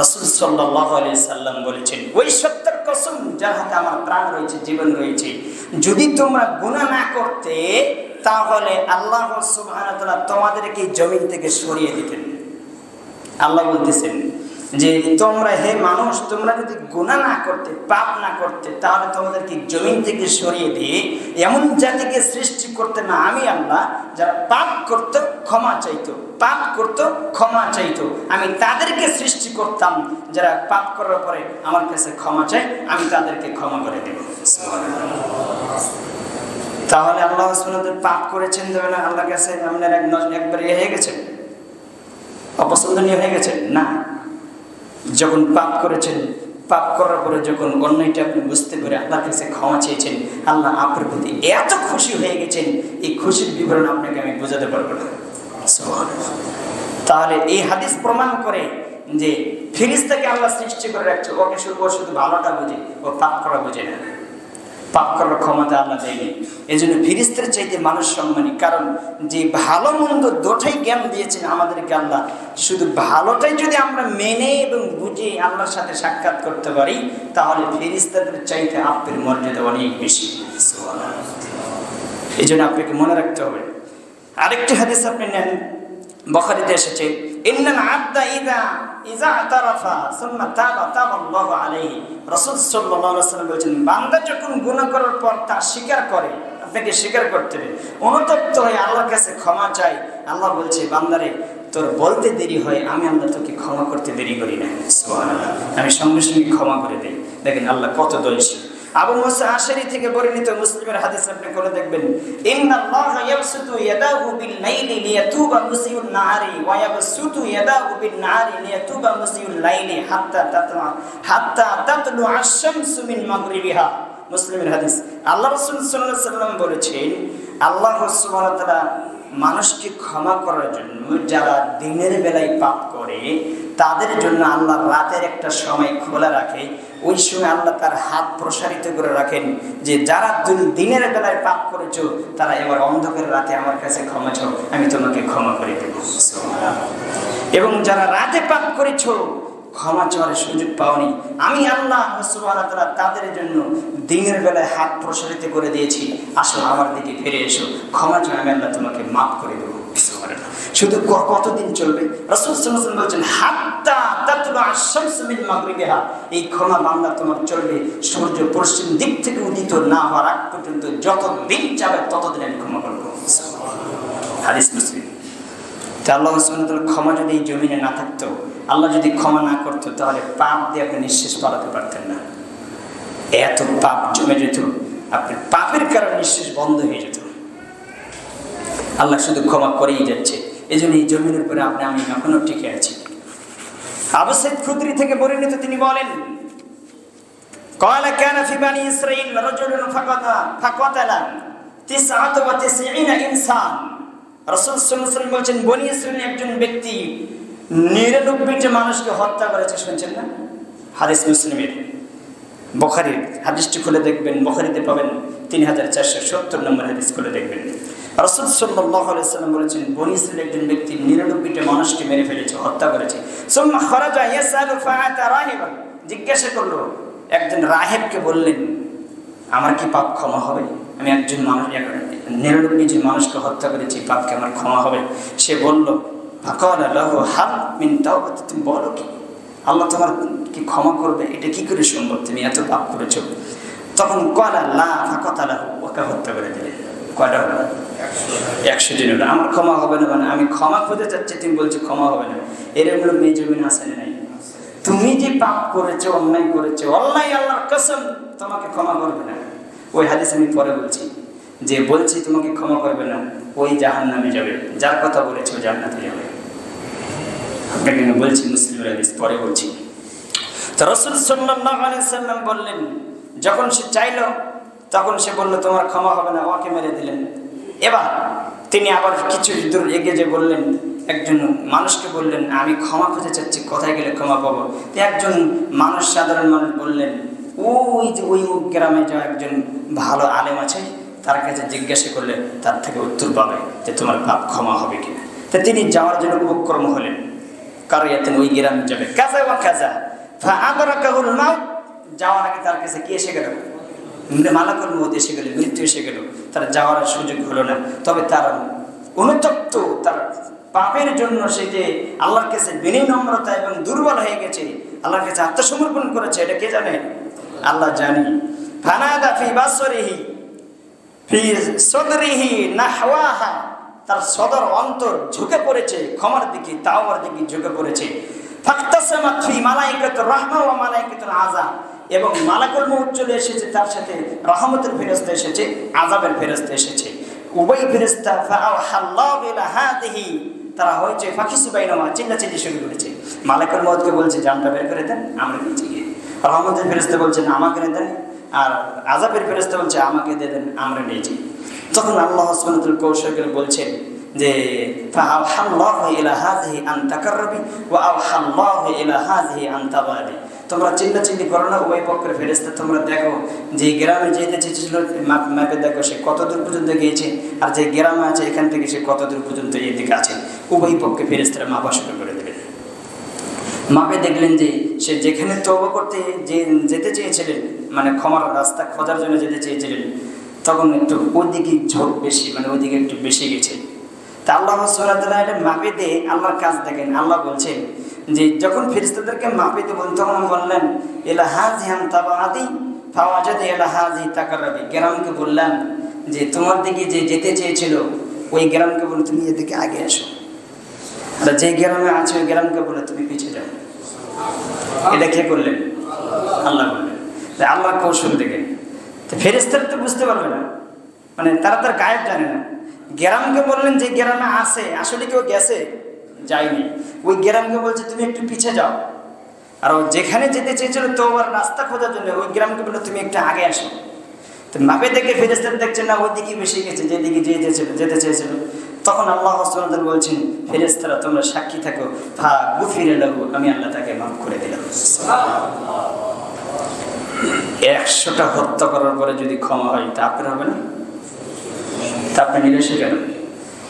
রাসূল সাল্লাল্লাহু আলাইহি ওয়াসাল্লাম বলেছেন, ওই সত্যের কসম যার হাতে আমার প্রাণ রয়েছে, জীবন রয়েছে, যদি তোমরা গুনাহ না করতে তাহলে আল্লাহ সুবহানাহু ওয়া তাআলা তোমাদেরকে জমিন থেকে সরিয়ে দিতেন। আল্লাহ বলতেছেন যে তোমরা, হে মানুষ, তোমরা যদি গুনাহ না করতে, পাপ না করতে, তাহলে তোমাদেরকে জমিন থেকে সরিয়ে দিয়ে এমন জাতিকে সৃষ্টি করতে না আমি আল্লাহ, যারা পাপ করত ক্ষমা চাইতো, পাপ করত ক্ষমা চাইতো, আমি তাদেরকে সৃষ্টি করতাম, যারা পাপ করার পরে আমার কাছে ক্ষমা চায়, আমি তাদেরকে ক্ষমা করে দেব। তাহলে আল্লাহ সুবহানাহু ওয়া তাআলা পাপ করেছেন দেবে না আল্লাহর কাছে আপনার একবার হয়ে গেছেন, অপছন্দনীয় হয়ে গেছেন? না, যখন পাপ করেছেন, পাপ করার পরে যখন অন্যায়টা আপনি বুঝতে পেরে আল্লাহর কাছে ক্ষমা চেয়েছেন, আল্লাহ আপনার প্রতি এত খুশি হয়ে গেছেন, এই খুশির বিবরণ আপনাকে আমি বোঝাতে পারবো না। তাহলে এই হাদিস প্রমাণ করে যে ফেরেশতাকে আল্লাহ সৃষ্টি করে রাখছে, ওকে শুধু ভালোটা বুঝে, ও পাপ করা বুঝে না, পাপ করার ক্ষমতা আল্লাহ দেয়নি। এই জন্য ফেরেশতার চাইতে মানুষ সম্মানী, কারণ যে ভালো মন্দ দুটোই জ্ঞান দিয়েছেন আমাদেরকে আল্লাহ, শুধু ভালোটাই যদি আমরা মেনে এবং বুঝে আল্লাহর সাথে সাক্ষাৎ করতে পারি, তাহলে ফেরেশতাদের চাইতে আপনার মর্যাদা অনেক বেশি। এই জন্য আপনাকে মনে রাখতে হবে। আরেকটি হাদিস আপনি নেন, বুখারীতে এসেছে, ইন্নাল আবদা ইযা আতারাফা সুম্মা তাবা তাবাল্লাহু আলাইহি। রাসূল সাল্লাল্লাহু আলাইহি ওয়াসাল্লাম বলেছেন, বান্দা যখন গুনাহ করার পর তা স্বীকার করে, আপনাকে স্বীকার করতে হবে, অনুতপ্ত হয়ে আল্লাহর কাছে ক্ষমা চাই, আল্লাহ বলছে, বান্দারে তোর বলতে দেরি হয়, আমি আল্লাহ তোকে ক্ষমা করতে দেরি করি না, সুবহানাল্লাহ, আমি সঙ্গে সঙ্গে ক্ষমা করে দেই। দেখেন আল্লাহ কত দয়াশীল। আবু মুসা আশারী থেকে বর্ণিত, মুসলিমের হাদিস আপনি করে দেখবেন, ইন্নাল্লাহা ইয়াবসুতু ইয়াদাহু বিল লাইলি লিয়াতুবা মুসিউন নাহারি ওয়া ইয়াবসুতু ইয়াদাহু বিন নাহারি লিয়াতুবা মুসিউল লাইলি হাত্তা তাতলু আশ-শামসু মিন মাগরিবিহা। মুসলিমের হাদিস। আল্লাহ রাসূল সাল্লাল্লাহু আলাইহি ওয়াসাল্লাম বলেছেন, আল্লাহ সুবহানাহু ওয়া তাআলা মানুষকে ক্ষমা করার জন্য যারা দিনের বেলায় পাপ করে তাদের জন্য আল্লাহ রাতের একটা সময় খোলা রাখে। ওই সময় আল্লাহ তার হাত প্রসারিত করে রাখেন যে যারা দিনের বেলায় পাপ করেছো তারা এবার অন্ধকার রাতে আমার কাছে ক্ষমা চাও, আমি তোমাকে ক্ষমা করে দেব। এবং যারা রাতে পাপ করেছো, ক্ষমা চাওয়ার সুযোগ পাওনি, আমি আল্লাহ সুবহানাহু ওয়া তাআলা তাদের জন্য দিনের বেলায় হাত প্রসারিত করে দিয়েছি, আসো আমার দিকে ফিরে এসো, ক্ষমা চাও, আমি আল্লাহ তোমাকে মাফ করে দেবো। শুধু কতদিন চলবে? রাসূল সাল্লাল্লাহু আলাইহি ওয়াসাল্লাম বলেছেন, হাত্তা তাতলু আশ-শামসু মিন মাগরিবিহা। এই ক্ষমা বান্দা তোমার চলবে সূর্য পশ্চিম দিক থেকে উদিত না হওয়ার আগ পর্যন্ত, যতদিন যাবে ততদিন আমি ক্ষমা করব। হাদিস মুসলিম। তা আল্লাহ সুবহানাহু ওয়া তাআলা ক্ষমা যদি এই জমিনে না থাকতো, আল্লাহ যদি ক্ষমা না করতো, তাহলে পাপ দিয়ে আপনি নিঃশ্বাস পালাতে পারতেন না। এত পাপ জমে যেত, আপনার পাপের কারণে নিঃশ্বাস বন্ধ হয়ে যেত। আল্লাহ শুধু ক্ষমা করেই যাচ্ছে, এই জন্য এই জমিনের উপরে আপনি আমি এখনো টিকে আছি। আবু সাঈদ খুদরি থেকে বর্ণিত, তিনি বলেন, ক্বালা কানা ফি বানি ইসরাঈল রাজুলুন ফাকাতালা 99 ইনসান। রাসূল সাল্লাল্লাহু আলাইহি ওয়াসাল্লাম বলেন, বনি ইসরাঈলের একজন ব্যক্তি 99টি মানুষকে হত্যা করেছে। শুনছেন না? হাদিস মুসলিমের। বুখারীর হাদিসটি খুলে দেখবেন, বুখারীতে পাবেন 3470 নম্বর হাদিস খুলে দেখবেন। রাসূল সাল্লাল্লাহু আলাইহি ওয়াসাল্লাম বলেছেন, বনি ইসরাঈলের একজন ব্যক্তি 99টি মানুষকে মেরে ফেলেছে, হত্যা করেছে। সুম্মা খারাজা ইয়াসআলু ফাআতা রাহিবান। জিজ্ঞাসা করলো, একজন রাহিবকে বললেন, আমার কি পাপ ক্ষমা হবে? আমি একজন মানুষ 99টি মানুষকে হত্যা করেছি, পাপ কি আমার ক্ষমা হবে? সে বলল, ফাকালা লাহু হাল মিন তাওবা। তুমি বলো কি আল্লাহ তোমার কি ক্ষমা করবে? এটা কি করে সম্ভব? তুমি এত পাপ করেছো। তখন ক্বালা লা ফাকাতালাহু, ওকে হত্যা করে দিলেন। কয়টা হলো? 100 জন হলো। আমার ক্ষমা হবে না মানে আমি ক্ষমা খুঁজে যাচ্ছি, তুমি বলছো ক্ষমা হবে না। এরকম মেয়ে জমিন আছে না নাই? তুমি যে পাপ করেছো, অন্যায় করেছো, আল্লাহ আল্লাহর কসম তোমাকে ক্ষমা করবে না। ওই হাদিস আমি পরে বলছি, যে বলছি তোমাকে ক্ষমা করবে না, ওই জাহান্নামে যাবে। যার কথা বলেছো জান্নাতে যাবে। আপনাকে বলছি মুসলিমের হাদিস, পরে বলছি। তো রাসূল সাল্লাল্লাহু আলাইহি ওয়াসাল্লাম বললেন, যখন সে চাইলো তখন সে বলল তোমার ক্ষমা হবে না, ওকে মেরে দিলেন। এবার তিনি আবার কিছু দূর এগিয়ে যে বললেন, একজন মানুষকে বললেন, আমি ক্ষমা খুঁজে চাচ্ছি, কোথায় গেলে ক্ষমা পাবো? একজন মানুষ, সাধারণ মানুষ বললেন, ওই যে ওই গ্রামে যা একজন ভালো আলেম আছে, তার কাছে জিজ্ঞাসা করলে তার থেকে উত্তর পাবে যে তোমার পাপ ক্ষমা হবে কিনা। তা তিনি যাওয়ার জন্য উপক্রম হলেন, কারিয়াতেন, ওই গ্রামে যাবে। কাজা ওয়া কাজা ফাআদরাকাহুল মাউত। যাওয়ার আগে তার কাছে কি এসে গেল? মালাকুল মউত এসে গেল, মৃত্যু এসে গেল। তার যাওয়ার সুযোগ হলো না। তবে তার অনুতপ্ত, তার পাপের জন্য সে যে আল্লাহর কাছে বিনম্রতা এবং দুর্বল হয়ে গেছে, আল্লাহর কাছে আত্মসমর্পণ করেছে, এটা কে জানে? আল্লাহ জানি। ফানাদা ফি বাসরিহি ফি সদরিহি নাহওয়াহা। তার সদর অন্তর ঝুঁকে পড়েছে ক্ষমার দিকে, তাওবার দিকে ঝুঁকে পড়েছে। ফাকতাসামাত ফি মালাইকাতুর রাহমা ওয়া মালাইকাতুল আযাব। এবং মালাকুল মউত চলে এসেছে, তার সাথে রহমতের ফেরেশতা এসেছে, আযাবের ফেরেশতা এসেছে। উভয় ফেরেশতা ফাআহাল্লাহু ইলা হাদিহি, তারা হয়েছে ফাকিসু বাইনামা, চিল্লাচিল্লি শুরু করেছে। মালাকুল মউতকে বলছে জানটা বের করে দেন, আমরা নিচে গিয়ে। রহমতের ফেরেশতা বলছেন আমাকে দেন, আর আযাবের ফেরেশতা বলছে আমাকে দিয়ে দেন, আমরা নিচে। তখন আল্লাহ সুবহানাহু ওয়া তাআলা কৌশল করে বলছেন যে ফাআহাল্লাহু ইলা হাদিহি আন তাকাররাবি ওয়া আওহাল্লাহু ইলা হাদিহি আন তাবাদি। তোমরা চিল্লাচিল্লি করো না, উভয় পক্ষের ফেরেশতা তোমরা দেখো যে গ্রামে যেতে চেয়েছিল ম্যাপে দেখো সে কত দূর পর্যন্ত গিয়েছে, আর যে গ্রামে আছে এখান থেকে সে কত দূর পর্যন্ত এদিকে আছে। উভয় পক্ষে ফেরেশতারা মাপা শুরু করে দেবেন। মাপে দেখলেন যে সে যেখানে তওবা করতে যেতে চেয়েছিলেন, মানে ক্ষমার রাস্তা খোঁজার জন্য যেতে চেয়েছিলেন, তখন একটু ওইদিকে ঝোঁক বেশি, মানে ওইদিকে একটু বেশি গেছে। তা আল্লাহ সুবহানাহু ওয়া তাআলা এটা মাপে দিয়ে আল্লাহর কাজ দেখেন। আল্লাহ বলছেন যে যখন ফেরেশতাদেরকে মাপে দেবেন তখন বললেন ইলা হাযিহি তাবাদি ফাওয়াজাদা ইলা হাযিহি তাকাররাবি। গ্রামকে বললাম যে তোমার দিকে যে যেতে চেয়েছিল ওই গ্রামকে বলে তুমি এদিকে আগে এসো, আর যে গ্রামে আছে ওই গ্রামকে বলে তুমি পিছিয়ে যাও। এটা কে করলেন? আল্লাহ বললেন। আল্লাহ কৌশল দেখেন। ফেরেশতারা তো বুঝতে পারবে না, মানে তারা তার গায়েব জানে না। গ্রামকে বললেন যে গ্রামে আসে, আসলে কেউ গেছে? যায়নি। ওই গ্রামকে বলছে তুমি একটু পিছিয়ে যাও। আর যেখানে যেতে চেয়েছিল তওবার রাস্তা খোঁজার জন্য ওই গ্রামকে বললো তুমি একটু আগে আসো। তো মাপে দেখে ফেরেশতারা দেখছেন না ওই দিকে বেশি গেছে, যেদিকে যেতে চেয়েছিল। তখন আল্লাহ সুবহানাহু ওয়া তাআলা বলছেন ফেরেশতারা তোমরা সাক্ষী থাকো, ফা গুফিরা লাহু, আমি আল্লাহ তাকে মাফ করে দিলাম। সুবহানাল্লাহ। 100টা হত্যা করার পরে যদি ক্ষমা হয় তা আপনার হবে না? তা আপনি নিরাশে গেল।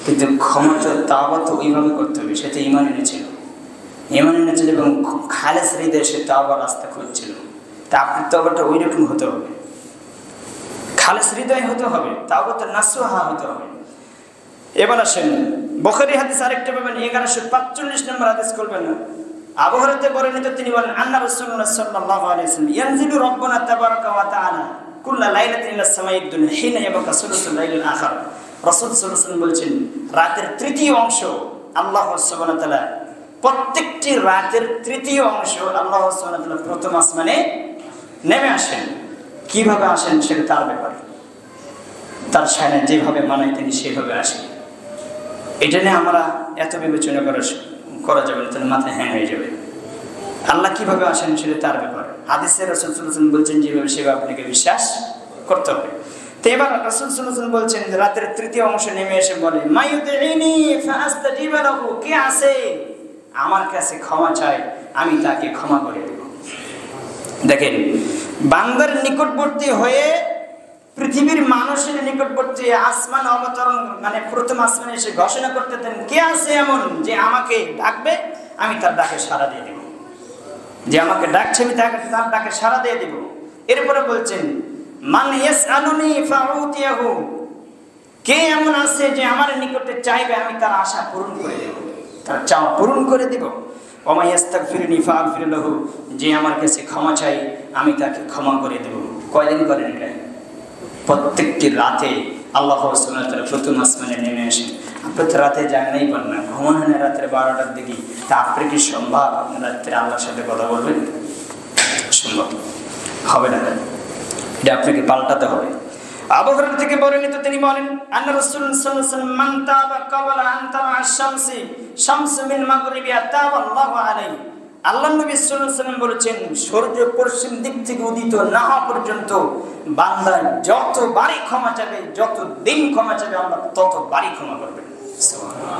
কিন্তু ক্ষমাটা তাওবা তো ওইভাবে করতে হবে, সে তো ঈমান এনেছিল, এবং খালেস হৃদয়ে সে তাওবার রাস্তা খুঁজছিল। তা আপনার তাওবাটা ওই রকম হতে হবে, খালেস হৃদয় হতে হবে, তাওবাতে নাসুহা হতে হবে। এবার আসেন বুখারী হাদিস আরেকটা পাবেন 1145 নম্বর হাদিস করবেন না। আবু হুরায়রা বর্ণিত, তিনি বলেন আন্না রাসূলুল্লাহ সাল্লাল্লাহু আলাইহি ওয়াসাল্লাম ইয়ানজিলু রাব্বুনা তাবারাকা ওয়া তাআলা কুল্লা লাইলাতিন ইলা সামাইদ দুনিয়া হিনা ইয়াবকা সুলুসুল লাইলিল আখির। রাসূল সাল্লাল্লাহু আলাইহি ওয়াসাল্লাম বলেছেন রাতের তৃতীয় অংশ আল্লাহ সুবহানাহু ওয়া তাআলা, প্রত্যেকটি রাতের তৃতীয় অংশ আল্লাহ সুবহানাহু ওয়া তাআলা প্রথম আসমানে নেমে আসেন। কিভাবে আসেন সেটা তার ব্যাপার, তার শানে যেভাবে মানায় তিনি সেভাবে আসেন। এটা নিয়ে আমরা এত বিবেচনা করা যাবে না, তাহলে মাথায় হ্যাং হয়ে যাবে। আল্লাহ কিভাবে আসেন সেটা তার ব্যাপার। হাদিসে রাসূল সাল্লাল্লাহু আলাইহি ওয়াসাল্লাম বলছেন যেভাবে সেভাবে আপনাকে বিশ্বাস করতে হবে। তো এবার রাসূল সাল্লাল্লাহু আলাইহি ওয়াসাল্লাম বলছেন রাতের তৃতীয় অংশ নেমে এসে বলে মায়ুদিনি ফাআস্তাজিব লাহু, কে আছে আমার কাছে ক্ষমা চায় আমি তাকে ক্ষমা করে দেব। দেখেন বান্দার নিকটবর্তী হয়ে পৃথিবীর মানুষের নিকটবর্তী আসমান অবতরণ, মানে প্রথম আসমানে এসে ঘোষণা করতে দেন কে আছে এমন যে আমাকে ডাকবে, আমি তার ডাকে সাড়া দিয়ে দেব। যে আমাকে ডাকছে আমি তার ডাকে সাড়া দিয়ে দেব। এরপরে বলছেন মান ইয়াসআলুনি ফাউতিয়াহু, কে এমন আছে যে আমার নিকটে চাইবে আমি তার আশা পূরণ করে দেব, তার চাওয়া পূরণ করে দেব। ওয়া মা ইস্তাগফিরুনি ফাগফির লাহু, যে আমার কাছে ক্ষমা চাই আমি তাকে ক্ষমা করে দেব। কয়দিন করেন এটা? প্রত্যেকটি রাতে আল্লাহ সুবহানাহু ওয়া তাআলা প্রথম আসমানে নেমে আসেন। আপনি তো রাতে জানেনই পান না, ঘুমান হয় না রাত্রে 12টার দিকে, তা আপনি কি সম্ভব আপনি রাত্রে আল্লাহর সাথে কথা বলবেন? সম্ভব হবে না, এটা আপনাকে পাল্টাতে হবে। আবু হুরায়রা থেকে বর্ণিত, তিনি বলেন আন্না রাসূলুল্লাহ সাল্লাল্লাহু আলাইহি ওয়াসাল্লাম মান তাবা ক্বাবলা আন তারা আশ-শামসি শামসু মিন মাগরিবিহা তাবাল্লাহু আলাইহি। আল্লাহ নবী সাল্লাল্লাহু আলাইহি ওয়াসাল্লাম বলেছেন সূর্য পশ্চিম দিক থেকে উদিত না হওয়া পর্যন্ত বান্দা যত বারই ক্ষমা চাবে, যত দিন ক্ষমা চাবে আল্লাহ তত বারই ক্ষমা করবেন। সুবহানাল্লাহ।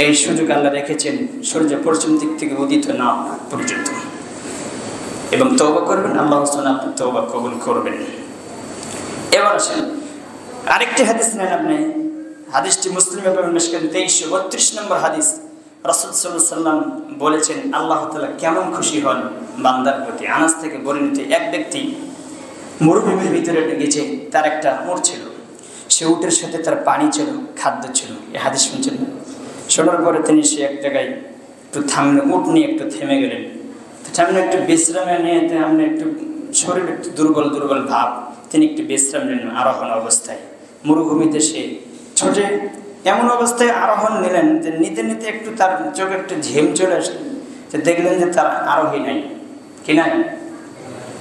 এই সুযোগ আল্লাহ রেখেছেন সূর্য পশ্চিম দিক থেকে উদিত না হওয়া পর্যন্ত, এবং তওবা করবেন, আল্লাহ সুবহানাহু আপনি তওবা কবুল করবেন। এবার আসেন আরেকটি হাদিস নেন আপনি, হাদিসটি মুসলিম এবং মিশকাত 2332 নম্বর হাদিস। রাসূল সাল্লাল্লাহু আলাইহি ওয়াসাল্লাম বলেছেন আল্লাহ তাআলা কেমন খুশি হন বান্দার প্রতি। আনাস থেকে বর্ণিত, এক ব্যক্তি মরুভূমির ভিতরে গেছে, তার একটা উট ছিল, সে উটের সাথে তার পানি ছিল, খাদ্য ছিল। এই হাদিস শুনছেন? শোনার পরে তিনি সে এক জায়গায় একটু থামলেন, উট নিয়ে একটু থেমে গেলেন। সামনে একটু বিশ্রামে নিয়ে আমরা একটু শরীর একটু দুর্বল দুর্বল ভাব, তিনি একটু বিশ্রাম নিলেন আরোহণ অবস্থায়। মরুভূমিতে সে ছোটে এমন অবস্থায় আরোহণ নিলেন যে নিতে নিতে একটু তার চোখে একটু ঝেম চলে আসলেন, যে দেখলেন যে তার আরোহী নাই, কি নাই,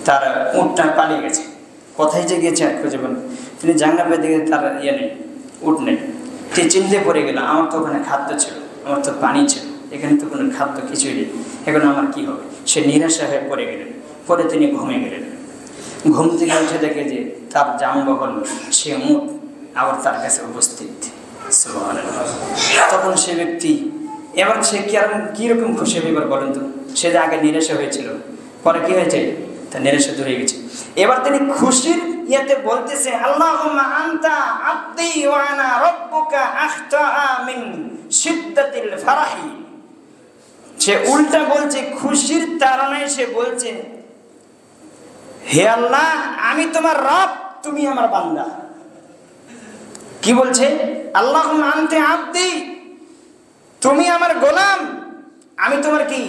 তার উটটা পালিয়ে গেছে। কোথায় যে গেছে আর খুঁজে পান। তিনি জানলা পেয়ে দেখে তার ইয়ে নেই, উট নেই। সে চিন্তে পড়ে গেল, আমার তো ওখানে খাদ্য ছিল, আমার তো পানি ছিল, এখানে তো কোনো খাদ্য কিছুই নেই, এখন আমার কি হবে? সে নিরাশা হয়ে পড়ে গেলেন। পরে তিনি ঘুমিয়ে গেলেন। ঘুম থেকে উঠে দেখে যে তার যানবাহন, সে উট আবার তার কাছে উপস্থিত। তখন সে ব্যক্তি এবার সে কিরকম খুশি হবে এবার বলেন তো? সে যে আগে নিরাশা হয়েছিল, পরে কি হয়েছে? তার নিরাশা দূরে গেছে। এবার তিনি খুশির ইয়াতে বলতেছে আল্লাহুম্মা আনতা আবদি ওয়া আনা রাব্বুকা আখতা মিন শিদ্দাতিল ফারাহি। সে উল্টা বলছে, খুশির তাড়নায় সে বলছে হে আল্লাহ আমি তোমার রব, তুমি আমার বান্দা। কি বলছে? আল্লাহুম্মা আনতা আবদি, তুমি আমার গোলাম, আমি তোমার কি?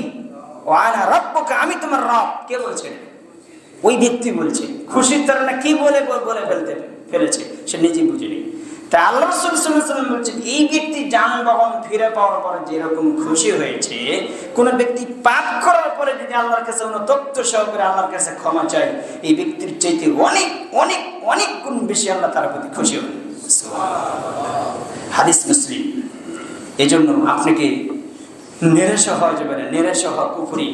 ওয়া আনা রাব্বুকা, আমি তোমার রব। কে বলছে? ওই ব্যক্তি বলছে। খুশির তাড়না কি বলে ফেলেছে সে নিজে বুঝেনি। তাই আল্লাহ রাসূল সাল্লাল্লাহু আলাইহি ওয়াসাল্লাম বলছেন এই ব্যক্তি যানবাহন ফিরে পাওয়ার পরে যেরকম খুশি হয়েছে, কোন ব্যক্তি পাপ করার পরে যদি আল্লাহর কাছে অনুতপ্ত সহকারে আল্লাহর কাছে ক্ষমা চায়, এই ব্যক্তির চাইতে অনেক অনেক অনেক গুণ বেশি আল্লাহ তার প্রতি খুশি হবেন। হাদিস মুসলিম। এই জন্য আপনাকে নিরাশা হওয়া যাবে না, নিরাশা হওয়া কুফরি,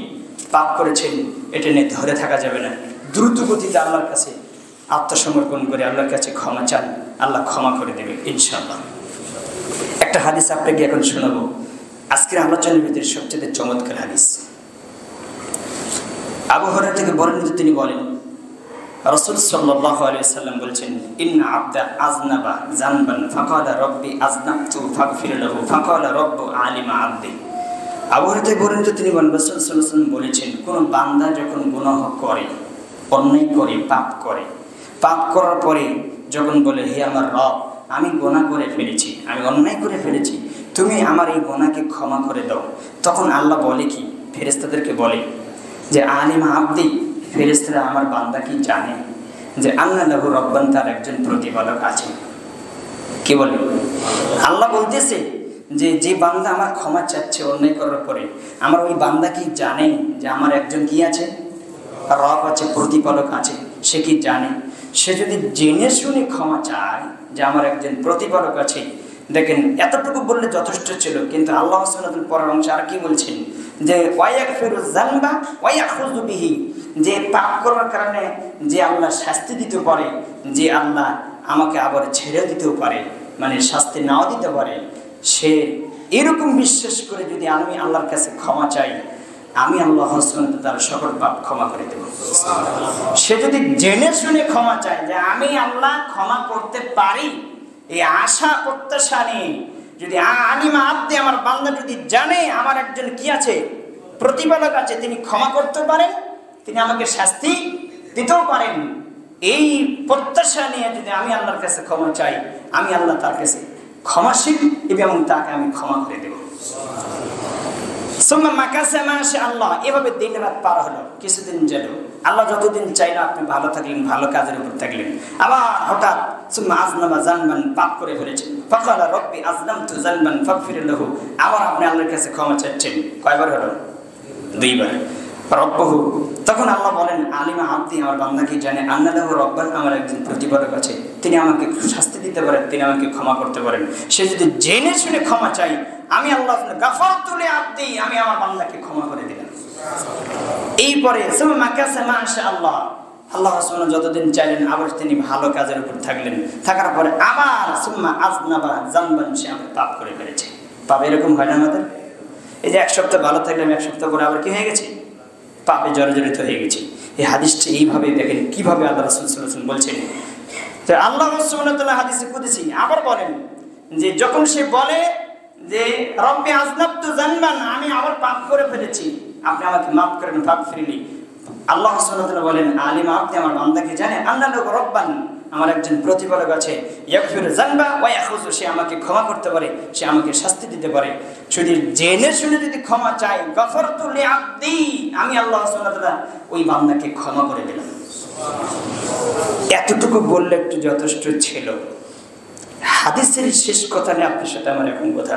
পাপ করেছেন এটা নিয়ে ধরে থাকা যাবে না। দ্রুত গতিতে আল্লাহর কাছে আত্মসমর্পণ করে আল্লাহর কাছে ক্ষমা চান, আল্লাহ ক্ষমা করে দেবে ইনশাআল্লাহ। একটা হাদিস আপনাকে এখন শোনাবো, আজকের আলোচনার ভিতরে সবচেয়ে চমৎকার হাদিস। আবু হুরায়রা থেকে বর্ণিত, তিনি বলেন রাসূল সাল্লাল্লাহু আলাইহি ওয়াসাল্লাম বলেছেন, ইন্না আবদা আযনাবা যানবান ফাকালা রাব্বি আযনাবতু ফাগফির লাহু ফাকালা রাব্বু আলিমা আবদি। আবু হুরায়রা থেকে বর্ণিত, তিনি বলেন রাসূল সাল্লাল্লাহু আলাইহি ওয়াসাল্লাম বলেছেন, কোন বান্দা যখন গুনাহ করে, অন্যায় করে, পাপ করার পরে যখন বলে, হে আমার রব, আমি গুনাহ করে ফেলেছি, আমি অন্যায় করে ফেলেছি, তুমি আমার এই গুনাহকে ক্ষমা করে দাও, তখন আল্লাহ বলে কি, ফেরেশতাদেরকে বলে যে আলিমা আবদি, ফেরেশতারা আমার বান্দা কি জানে যে আন্না লাহু রব্বান, তার একজন প্রতিপালক আছে। কি বলে? আল্লাহ বলতেছে যে যে বান্দা আমার ক্ষমা চাচ্ছে অন্যায় করার পরে, আমার ওই বান্দা কি জানে যে আমার একজন কি আছে, রব আছে, প্রতিপালক আছে। সে কি জানে? সে যদি জেনে শুনে ক্ষমা চায় যে আমার একজন প্রতিপালক আছে, দেখেন এতটুকু বললে যথেষ্ট ছিল, কিন্তু আল্লাহ সুবহানাহু পরের অংশে আর কি বলছেন যে ওয়ায়াগফিরুয যানবা ওয়ায়াখুযু বিহি, যে পাপ করার কারণে যে আল্লাহ শাস্তি দিতে পারে, যে আল্লাহ আমাকে আবার ছেড়ে দিতেও পারে, মানে শাস্তি নাও দিতে পারে, সে এরকম বিশ্বাস করে যদি আমি আল্লাহর কাছে ক্ষমা চাই, আমি আল্লাহ সুবহানাহু তার সকল পাপ ক্ষমা করে দেব। সে যদি জেনে শুনে ক্ষমা চায় যে আমি আল্লাহ ক্ষমা করতে পারি, এই আশা প্রত্যাশা নিয়ে যদি আলিমা আবদি, আমার বান্দা যদি জানে আমার একজন কি আছে, প্রতিপালক আছে, তিনি ক্ষমা করতে পারেন, তিনি আমাকে শাস্তি দিতেও পারেন, এই প্রত্যাশা নিয়ে যদি আমি আল্লাহর কাছে ক্ষমা চাই, আমি আল্লাহ তার কাছে ক্ষমাশীল এবং তাকে আমি ক্ষমা করে দেব। আল্লাহ এভাবে দিন রাত পার হলো, কিছুদিন গেল, আল্লাহ যতদিন চাইলো আপনি ভালো থাকলেন, ভালো কাজের উপর থাকলেন, আবার হঠাৎ সুম্মা আযনাবা যানবান, পাপ করে ফেলেছেন, ফাকালা রাব্বি আযনামতু যানবান ফাগফির লাহু, আবার আপনি আল্লাহর কাছে ক্ষমা চাচ্ছেন। কয়বার হলো? 2 বার। রব্বহু, তখন আল্লাহ বলেন আলিমা আবদি, আমার বান্দা কি জানে আন্না লাহু রব্বান, আমার একজন প্রতিপালক আছে, তিনি আমাকে শাস্তি দিতে পারেন, তিনি আমাকে ক্ষমা করতে পারেন। সে যদি জেনে শুনে ক্ষমা চাই, আমি আল্লাহ গাফারতু লি আবদি, আমি আমার বান্দাকে ক্ষমা করে দিলাম। এই পরে সুম্মা মাকাসা মাশাআল্লাহ, আল্লাহ সুবহানাহু যতদিন চাইলেন, আবার তিনি ভালো কাজের উপর থাকলেন, থাকার পরে আবার সুম্মা আযনাবা যানবান, সে আবার পাপ করে ফেলেছে। পাপ এরকম হয় না আমাদের? এই যে 1 সপ্তাহ ভালো থাকলাম, 1 সপ্তাহ পরে আবার কি হয়ে গেছে? পাপে জর্জরিত হয়ে গেছে। এই হাদিসটি এইভাবে দেখেন কিভাবে আল্লাহ রাসূল সাল্লাল্লাহু আলাইহি ওয়াসাল্লাম বলছেন। তো আল্লাহ সুবহানাহু ওয়া তাআলা হাদিসে কুদসি আবার বলেন যে যখন সে বলে যে রব্বি আযনাবতু যানবান, আমি আবার পাপ করে ফেলেছি, আপনি আমাকে মাফ করেন, ফাগফিরলি, আল্লাহ সুবহানাহু ওয়া তাআলা বলেন আলিমা আবদি, আমার বান্দা কি জানে আন্না লাহু রব্বান, আমার একজন প্রতিপালক আছে, ইয়াগফিরু যানবা ওয়া ইয়াখুযু, সে আমাকে ক্ষমা করতে পারে, সে আমাকে শাস্তি দিতে পারে। যদি জেনে শুনে যদি ক্ষমা চাই, গাফারতু লি আবদি, আমি আল্লাহ সুবহানাহু ওয়া তাআলা ওই বান্দাকে ক্ষমা করে দিলাম। এতটুকু বললে একটু যথেষ্ট ছিল। হাদিসের শেষ কথা নিয়ে আপনার সাথে আমার এখন কথা।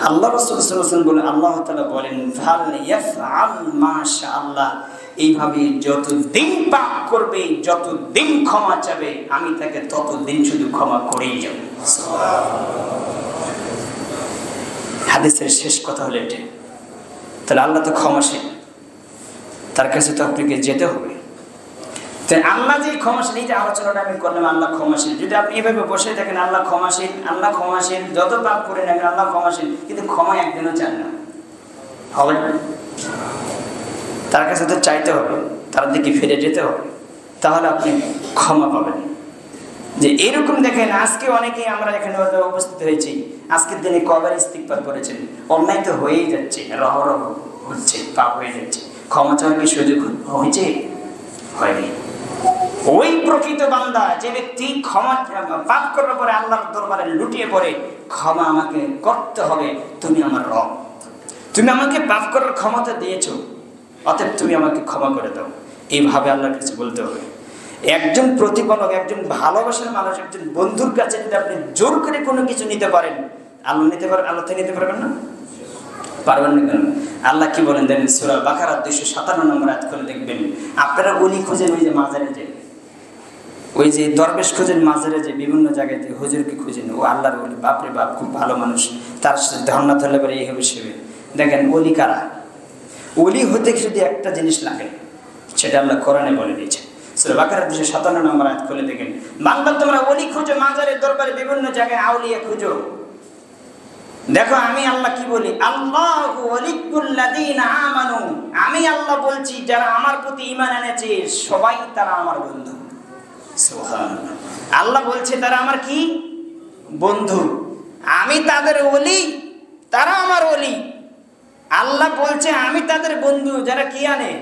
আল্লাহ রাসূল সাল্লাল্লাহু আলাইহি ওয়াসাল্লাম বলেন, আল্লাহ তাআলা বলেন ফাল ইয়াফআল মা শাআল্লাহ, এইভাবে যতদিন পাপ করবে, যতদিন ক্ষমা চাবে, আমি তাকে ততদিন শুধু ক্ষমা করেই যাব। হাদিসের শেষ কথা হলো এটা। তাহলে আল্লাহ তো ক্ষমাশীল, তার কাছে তো আপনাকে যেতে হবে। তাই আল্লাহ যে ক্ষমাশীল, এই যে আলোচনাটা আমি করলাম, আল্লাহ ক্ষমাশীল, যদি আপনি এভাবে বসে থাকেন আল্লাহ ক্ষমাশীল, আল্লাহ ক্ষমাশীল, যত পাপ করে নেবেন আল্লাহ ক্ষমাশীল, কিন্তু ক্ষমা একদিনও চান না, হবে না? তার কাছে তো চাইতে হবে, তার দিকে ফিরে যেতে হবে, তাহলে আপনি ক্ষমা পাবেন। যে এরকম দেখেন আজকে অনেকেই আমরা এখানে উপস্থিত হয়েছি, আজকের দিনে কবার ইস্তিগফার করেছেন, অন্যায় তো হয়েই যাচ্ছে, রহরহ হচ্ছে, পাপ হয়ে যাচ্ছে, ক্ষমা চাওয়ার কি সুযোগ হয়েছে? হয়নি। ওই প্রকৃত বান্দা যে ব্যক্তি ক্ষমা পাপ করার পরে আল্লাহর দরবারে লুটিয়ে পড়ে, ক্ষমা আমাকে করতে হবে, তুমি আমার রব, তুমি আমাকে পাপ করার ক্ষমতা দিয়েছো, অতএব তুমি আমাকে ক্ষমা করে দাও, এইভাবে আল্লাহর কাছে বলতে হবে। একজন প্রতিপালক, একজন ভালোবাসার মানুষ, একজন বন্ধুর কাছে যদি আপনি জোর করে কোনো কিছু নিতে পারেন, আল্লাহ নিতে পারেন, আল্লাহ থেকে নিতে পারবেন না? পারবেন না কেন? আল্লাহ কি বলেন দেখেন, সূরা বাকারা 257 নম্বর আয়াত করে দেখবেন, আপনারা ওলি খুঁজে ওই যে মাজারে যে ওই যে দরবেশ খোঁজেন মাজারে, যে বিভিন্ন জায়গায় যে হুজুরকে খুঁজেন, ও আল্লাহর ওলি, বাপরে বাপ খুব ভালো মানুষ, তার সাথে ধর্ণা ধরলে পরে এই হবে সেবে। দেখেন ওলি কারা? ওলি হতে যদি একটা জিনিস লাগে, সেটা আল্লাহ কোরআনে বলে দিয়েছে। সূরা বাকারা 257 নম্বর আয়াত খুলে দেখেন, বান্দা তোমরা ওলি খুঁজো, মাজারে দরবারে বিভিন্ন জায়গায় আউলিয়া খুঁজো। দেখো আমি আল্লাহ কি বলি, আল্লাহু ওয়ালিয়্যুল লাযীনা আমানু, আমি আল্লাহ বলছি যারা আমার প্রতি ঈমান এনেছে সবাই তারা আমার বন্ধু। সুবহানাল্লাহ। আল্লাহ বলছে তারা আমার কি বন্ধু, আমি তাদের ওলি, তারা আমার ওলি। আল্লাহ বলছে আমি তাদের বন্ধু যারা কি আনে,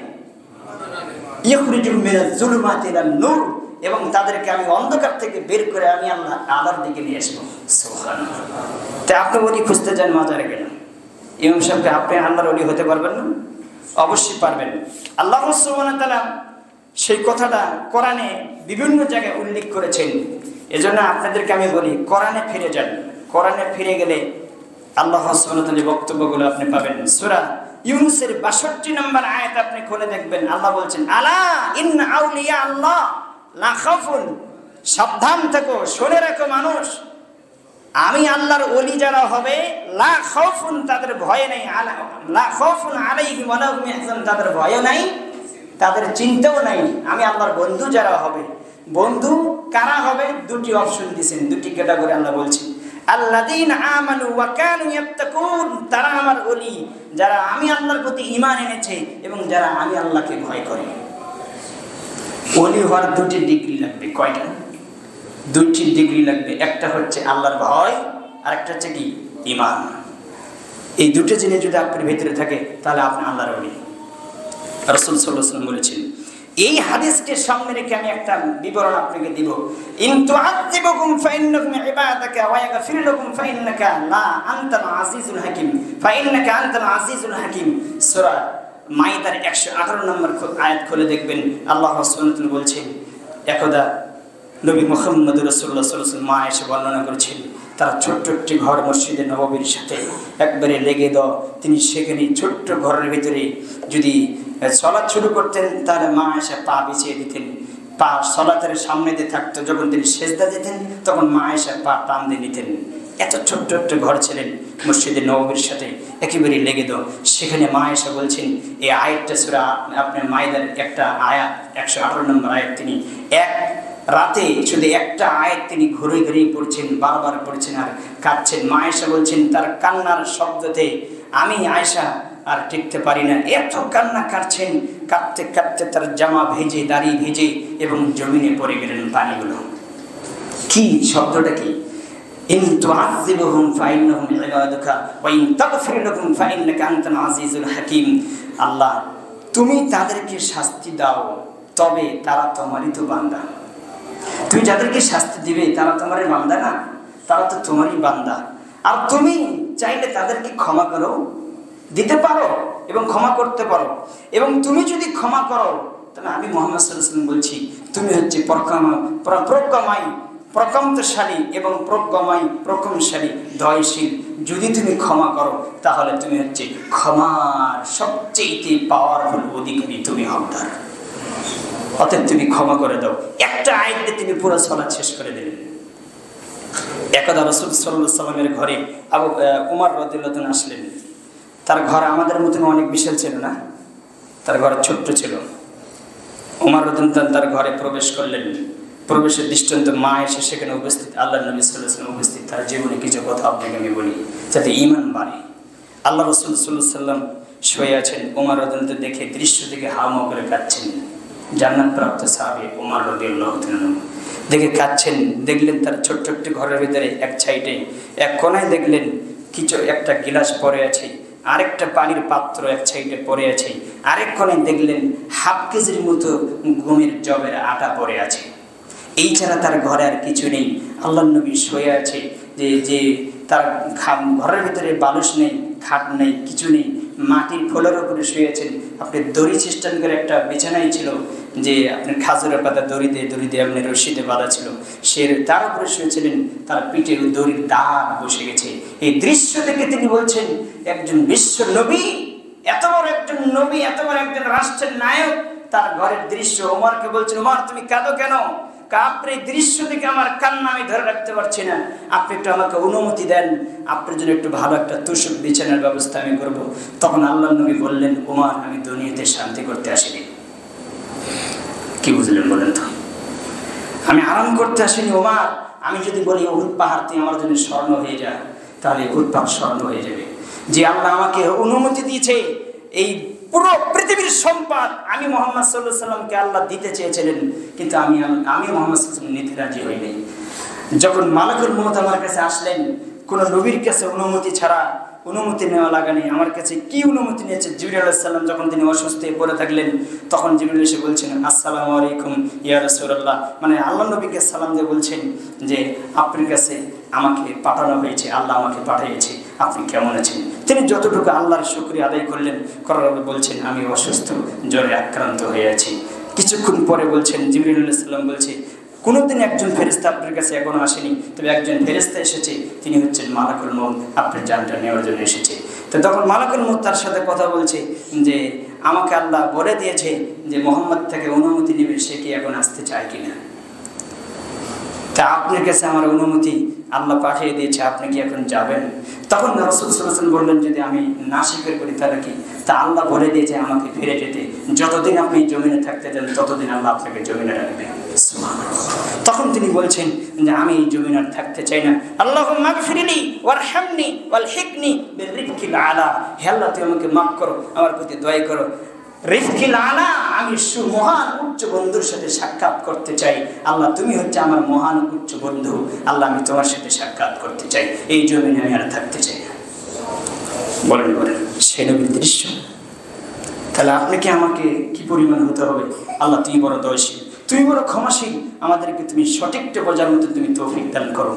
ইখরিজুহুম মিনাজ যুলুমাতি ইলান নূর, এবং তাদেরকে আমি অন্ধকার থেকে বের করে আমি আল্লাহ আলোর দিকে নিয়ে আসবো। সুবহানাল্লাহ। তাই আপনি ওলি খুঁজতে যান মাজারে গেলেন, ইমাম সাহেবকে আপনি আল্লাহর ওলি হতে পারবেন না? অবশ্যই পারবেন। আল্লাহ সুবহানাহু ওয়া তাআলা সেই কথাটা কোরআনে বিভিন্ন জায়গায় উল্লেখ করেছেন। এজন্য আপনাদেরকে আমি বলি কোরআনে ফিরে যান। কোরআনে ফিরে গেলে আল্লাহ সুবহানাহু ওয়া তাআলার বক্তব্যগুলো আপনি পাবেন। সূরা ইউনূসের 62 নম্বর আয়াত আপনি খুলে দেখবেন, আল্লাহ বলছেন আলা ইন্না আউলিয়া আল্লাহ লা খাউফুন, সাবধান থাকো, শুনে রাখো মানুষ, আমি আল্লাহর ওলি যারা হবে লা খাউফুন, তাদের ভয় নেই, লা খাউফুন আলাইহিম ওয়া লা হুম ইয়াহজানুন, তাদের ভয় নাই, তাদের চিন্তাও নাই। আমি আল্লাহর বন্ধু যারা হবে, বন্ধু কারা হবে? দুটি অপশন দিয়েছেন, দুটি ক্যাটাগরি আল্লাহ বলছেন। আল্লাযীনা আমানু ওয়া কানু ইয়াত্তাকুন, তারা আমার ওলি যারা আমি আল্লাহর প্রতি ঈমান এনেছে এবং যারা আমি আল্লাহকে ভয় করে। ওলি হওয়ার দুটি ডিগ্রি লাগবে। কয়টা? দুটি ডিগ্রি লাগবে। একটা হচ্ছে আল্লাহর ভয়, আর একটা হচ্ছে কি ঈমান। এই দুটো জিনিস যদি আপনার ভিতরে থাকে তাহলে আপনি আল্লাহর ওলি। রাসূল সাল্লাল্লাহু আলাইহি ওয়াসাল্লাম বলেছেন, এই হাদিসকে সামনে রেখে আমি একটা বিবরণ আপনাকে দিব। ইন তুআযিবুকুম ফাইন্নাকুম ইবাদাকা ওয়া ইয়াগফির লাকুম ফাইন্নাকা লা আনতাল আজিজুল হাকীম, ফাইন্নাকা আনতাল আজিজুল হাকীম। সূরা মাইদার 118 নম্বর আয়াত খুলে দেখবেন, আল্লাহ সুবহানাহু ওয়া তাআলা বলছেন, একদা নবী মুহাম্মদ রাসূলুল্লাহ সাল্লাল্লাহু আলাইহি ওয়াসাল্লাম মা এসে বর্ণনা করেছেন, তার ছোট্ট একটি ঘর মসজিদে নববীর সাথে একবারে লেগে দাও। তিনি সেখানে ছোট্ট ঘরের ভিতরে যদি সালাত শুরু করতেন তাহলে মা এসে পা বিছিয়ে দিতেন, পা সালাতের সামনে দিয়ে থাকতো। যখন তিনি সেজদা দিতেন তখন মা এসে পা টান দিয়ে নিতেন। এত ছোট্ট একটা ঘর ছিলেন মসজিদে নববীর সাথে একেবারে লেগে দাও। সেখানে মা এসে বলছেন, এই আয়াতটা সূরা আপনার মাইদার একটা আয়াত 118 নম্বর আয়াত, তিনি এক রাতে শুধু একটা আয়াত তিনি ঘুরে ঘুরে পড়ছেন, বারবার পড়ছেন আর কাঁদছেন। মা আয়েশা বলছেন, তার কান্নার শব্দতে আমি আয়েশা আর টিকতে পারি না, এত কান্না কাটছেন। কাঁদতে কাঁদতে তার জামা ভেজে, দাড়ি ভেজে এবং জমিনে পড়ে গেলেন পানিগুলো। কি শব্দটা কি? ইন তুআযিবুহুম ফাইন্নাহুম ইবাদুকা ওয়া ইন তাগফির লাহুম ফাইন্নাকা আনতাল আজিজুল হাকীম। আল্লাহ তুমি তাদেরকে শাস্তি দাও, তবে তারা তোমারই তো বান্দা। তুমি যাদেরকে শাস্তি দিবে তারা তোমারই বান্দা না, তারা তো তোমারই বান্দা। আর তুমি চাইলে তাদেরকে ক্ষমা করো, দিতে পারো এবং ক্ষমা করতে পারো। এবং তুমি যদি ক্ষমা করো তাহলে আমি মুহাম্মদ সাল্লাল্লাহু আলাইহি ওয়াসাল্লাম বলছি, তুমি হচ্ছে প্রকম্পশালী এবং প্রকম্পশালী, দয়াশীল। যদি তুমি ক্ষমা করো তাহলে তুমি হচ্ছে ক্ষমার সবচেয়ে পাওয়ারফুল অধিকারী, তুমি হকদার। অতএব তুমি ক্ষমা করে দাও। একটা আয়াতে তিনি পুরো সালাত শেষ করে দিলেন। একদা রাসূল সাল্লাল্লাহু আলাইহি ওয়াসাল্লামের ঘরে উমর রাদিয়াল্লাহু আনহু আসলেন। তার ঘর আমাদের মতন অনেক বিশাল ছিল না, তার ঘর ছোট্ট ছিল। উমর রাদিয়াল্লাহু আনহু তার ঘরে প্রবেশ করলেন। প্রবেশের দৃষ্টান্ত মা এসে সেখানে উপস্থিত, আল্লাহর নবী সাল্লাল্লাহু আলাইহি ওয়াসাল্লাম উপস্থিত। তার জীবনে কিছু কথা আপনাকে আমি বলি যাতে ঈমান বাড়ে। আল্লাহ রাসূল সাল্লাল্লাহু আলাইহি ওয়াসাল্লাম শুয়ে আছেন, উমর রাদিয়াল্লাহু আনহু দেখে দৃশ্য দেখে হাওমাও করে কাঁদছেন। জান্নাত প্রাপ্ত সাহাবী উমর রাদিয়াল্লাহু আনহু দেখে কাঁদছেন। দেখলেন তার ছোট্ট একটি ঘরের ভিতরে এক সাইডে এক কোণায় দেখলেন কিছু একটা গিলাস পড়ে আছে, আরেকটা পানির পাত্র এক সাইডে পড়ে আছে, আরেক কোণায় দেখলেন হাফ কেজির মতো গমের জবের আটা পড়ে আছে। এই ছাড়া তার ঘরে আর কিছু নেই। আল্লাহর নবী শুয়ে আছে, যে তার ঘরের ভিতরে বালুস নেই, খাট নেই, কিছু নেই, মাটির খোলার উপরে শুয়েছেন। আপনি দড়ি সিস্টেম করে একটা বিছানাই ছিল, যে আপনার খাজুরের পাতা দড়ি দিয়ে আপনার রশিদে বাঁধা ছিল, সে তার উপরে শুয়েছিলেন। তার পিঠে দড়ির দাগ বসে গেছে। এই দৃশ্য দেখে তিনি বলছেন, একজন বিশ্ব নবী, এত বড় একজন নবী, এত বড় একজন রাষ্ট্রের নায়ক, তার ঘরের দৃশ্য। ওমরকে বলছেন, ওমর তুমি কাঁদো কেন? আপনার এই দৃশ্য থেকে আমার কান্না আমি ধরে রাখতে পারছি না, আপনি একটু আমাকে অনুমতি দেন, আপনার জন্য একটু ভালো একটা তুষক বিছানার ব্যবস্থা আমি করব। তখন আল্লাহ নবী বললেন, ওমর, আমি দুনিয়াতে শান্তি করতে আসিনি। কি বুঝলেন বলেন তো? আমি আরাম করতে আসিনি ওমর। আমি যদি বলি উহুদ পাহাড় তুই আমার জন্য স্বর্ণ হয়ে যা, তাহলে উহুদ পাহাড় স্বর্ণ হয়ে যাবে। যে আল্লাহ আমাকে অনুমতি দিয়েছে, এই পুরো পৃথিবীর সম্পদ আমি মুহাম্মদ সাল্লাল্লাহু আলাইহি সাল্লামকে আল্লাহ দিতে চেয়েছিলেন, কিন্তু আমি মুহাম্মদ সাল্লাল্লাহু আলাইহি সাল্লাম নিতে রাজি হইনি। যখন মালাকুল মউত আমার কাছে আসলেন, কোন নবীর কাছে অনুমতি ছাড়া, অনুমতি নেওয়া লাগানি, আমার কাছে কি অনুমতি নিয়েছে? জিবরিল আলাইহিস সালাম যখন তিনি অসুস্থ হয়ে পড়ে থাকলেন, তখন জিবরিল এসে বলছেন, আসসালামু আলাইকুম ইয়া রাসূলুল্লাহ, মানে আল্লাহ নবীকে সালাম দিয়ে বলছেন যে আপনার কাছে আমাকে পাঠানো হয়েছে, আল্লাহ আমাকে পাঠিয়েছে, আপনি কেমন আছেন? তিনি যতটুকু আল্লাহর শুকরিয়া আদায় করলেন, করার পরে বলছেন, আমি অসুস্থ, জ্বরে আক্রান্ত হয়ে আছি। কিছুক্ষণ পরে বলছেন, জিবরিল আলাইহিস সালাম বলছে, কোনোদিন একজন ফেরেশতা আপনার কাছে এখনো আসেনি, তবে একজন ফেরেশতা এসেছে, তিনি হচ্ছেন মালাকুল মউত, আপনার জানটা নেওয়ার জন্য এসেছে। তো তখন মালাকুল মউত তার সাথে কথা বলছে যে আমাকে আল্লাহ বলে দিয়েছে যে মুহাম্মদ থেকে অনুমতি নেবে, সে কি এখন আসতে চায় কিনা। তা আপনার কাছে আমার অনুমতি আল্লাহ পাঠিয়ে দিয়েছে, আপনি কি এখন যাবেন? তখন রাসূল সাল্লাল্লাহু আলাইহি ওয়াসাল্লাম বললেন, যদি আমি না স্বীকার করি তাহলে কি? তা আল্লাহ বলে দিয়েছে আমাকে ফিরে যেতে, যতদিন আপনি জমিনে থাকতে চান ততদিন আল্লাহ আপনাকে জমিনে রাখবেন। তখন তিনি বলছেন যে আমি এই জমিনে আর থাকতে চাই না। আল্লাহুম্মা গফিরলি ওয়ারহামনি ওয়ালহিকনি বিরিফকিল আলা, হে আল্লাহ তুই আমাকে মাফ করো, আমার প্রতি দয়া করো। রিফকিল আলা, আমি মহান উচ্চ বন্ধুর সাথে সাক্ষাৎ করতে চাই। আল্লাহ তুমি হচ্ছে আমার মহান উচ্চ বন্ধু, আল্লাহ আমি তোমার সাথে সাক্ষাৎ করতে চাই, এই জমিনে আমি আর থাকতে চাই না। বলেন বলেন, সেই নবীর দৃশ্য। তাহলে আপনাকে আমাকে কি পরিমাণ হতে হবে? আল্লাহ তুমি বড় দয়াশীল, তুমি বড় ক্ষমাশীল, আমাদেরকে তুমি সঠিকটা বোঝার মতো তুমি তৌফিক দান করো।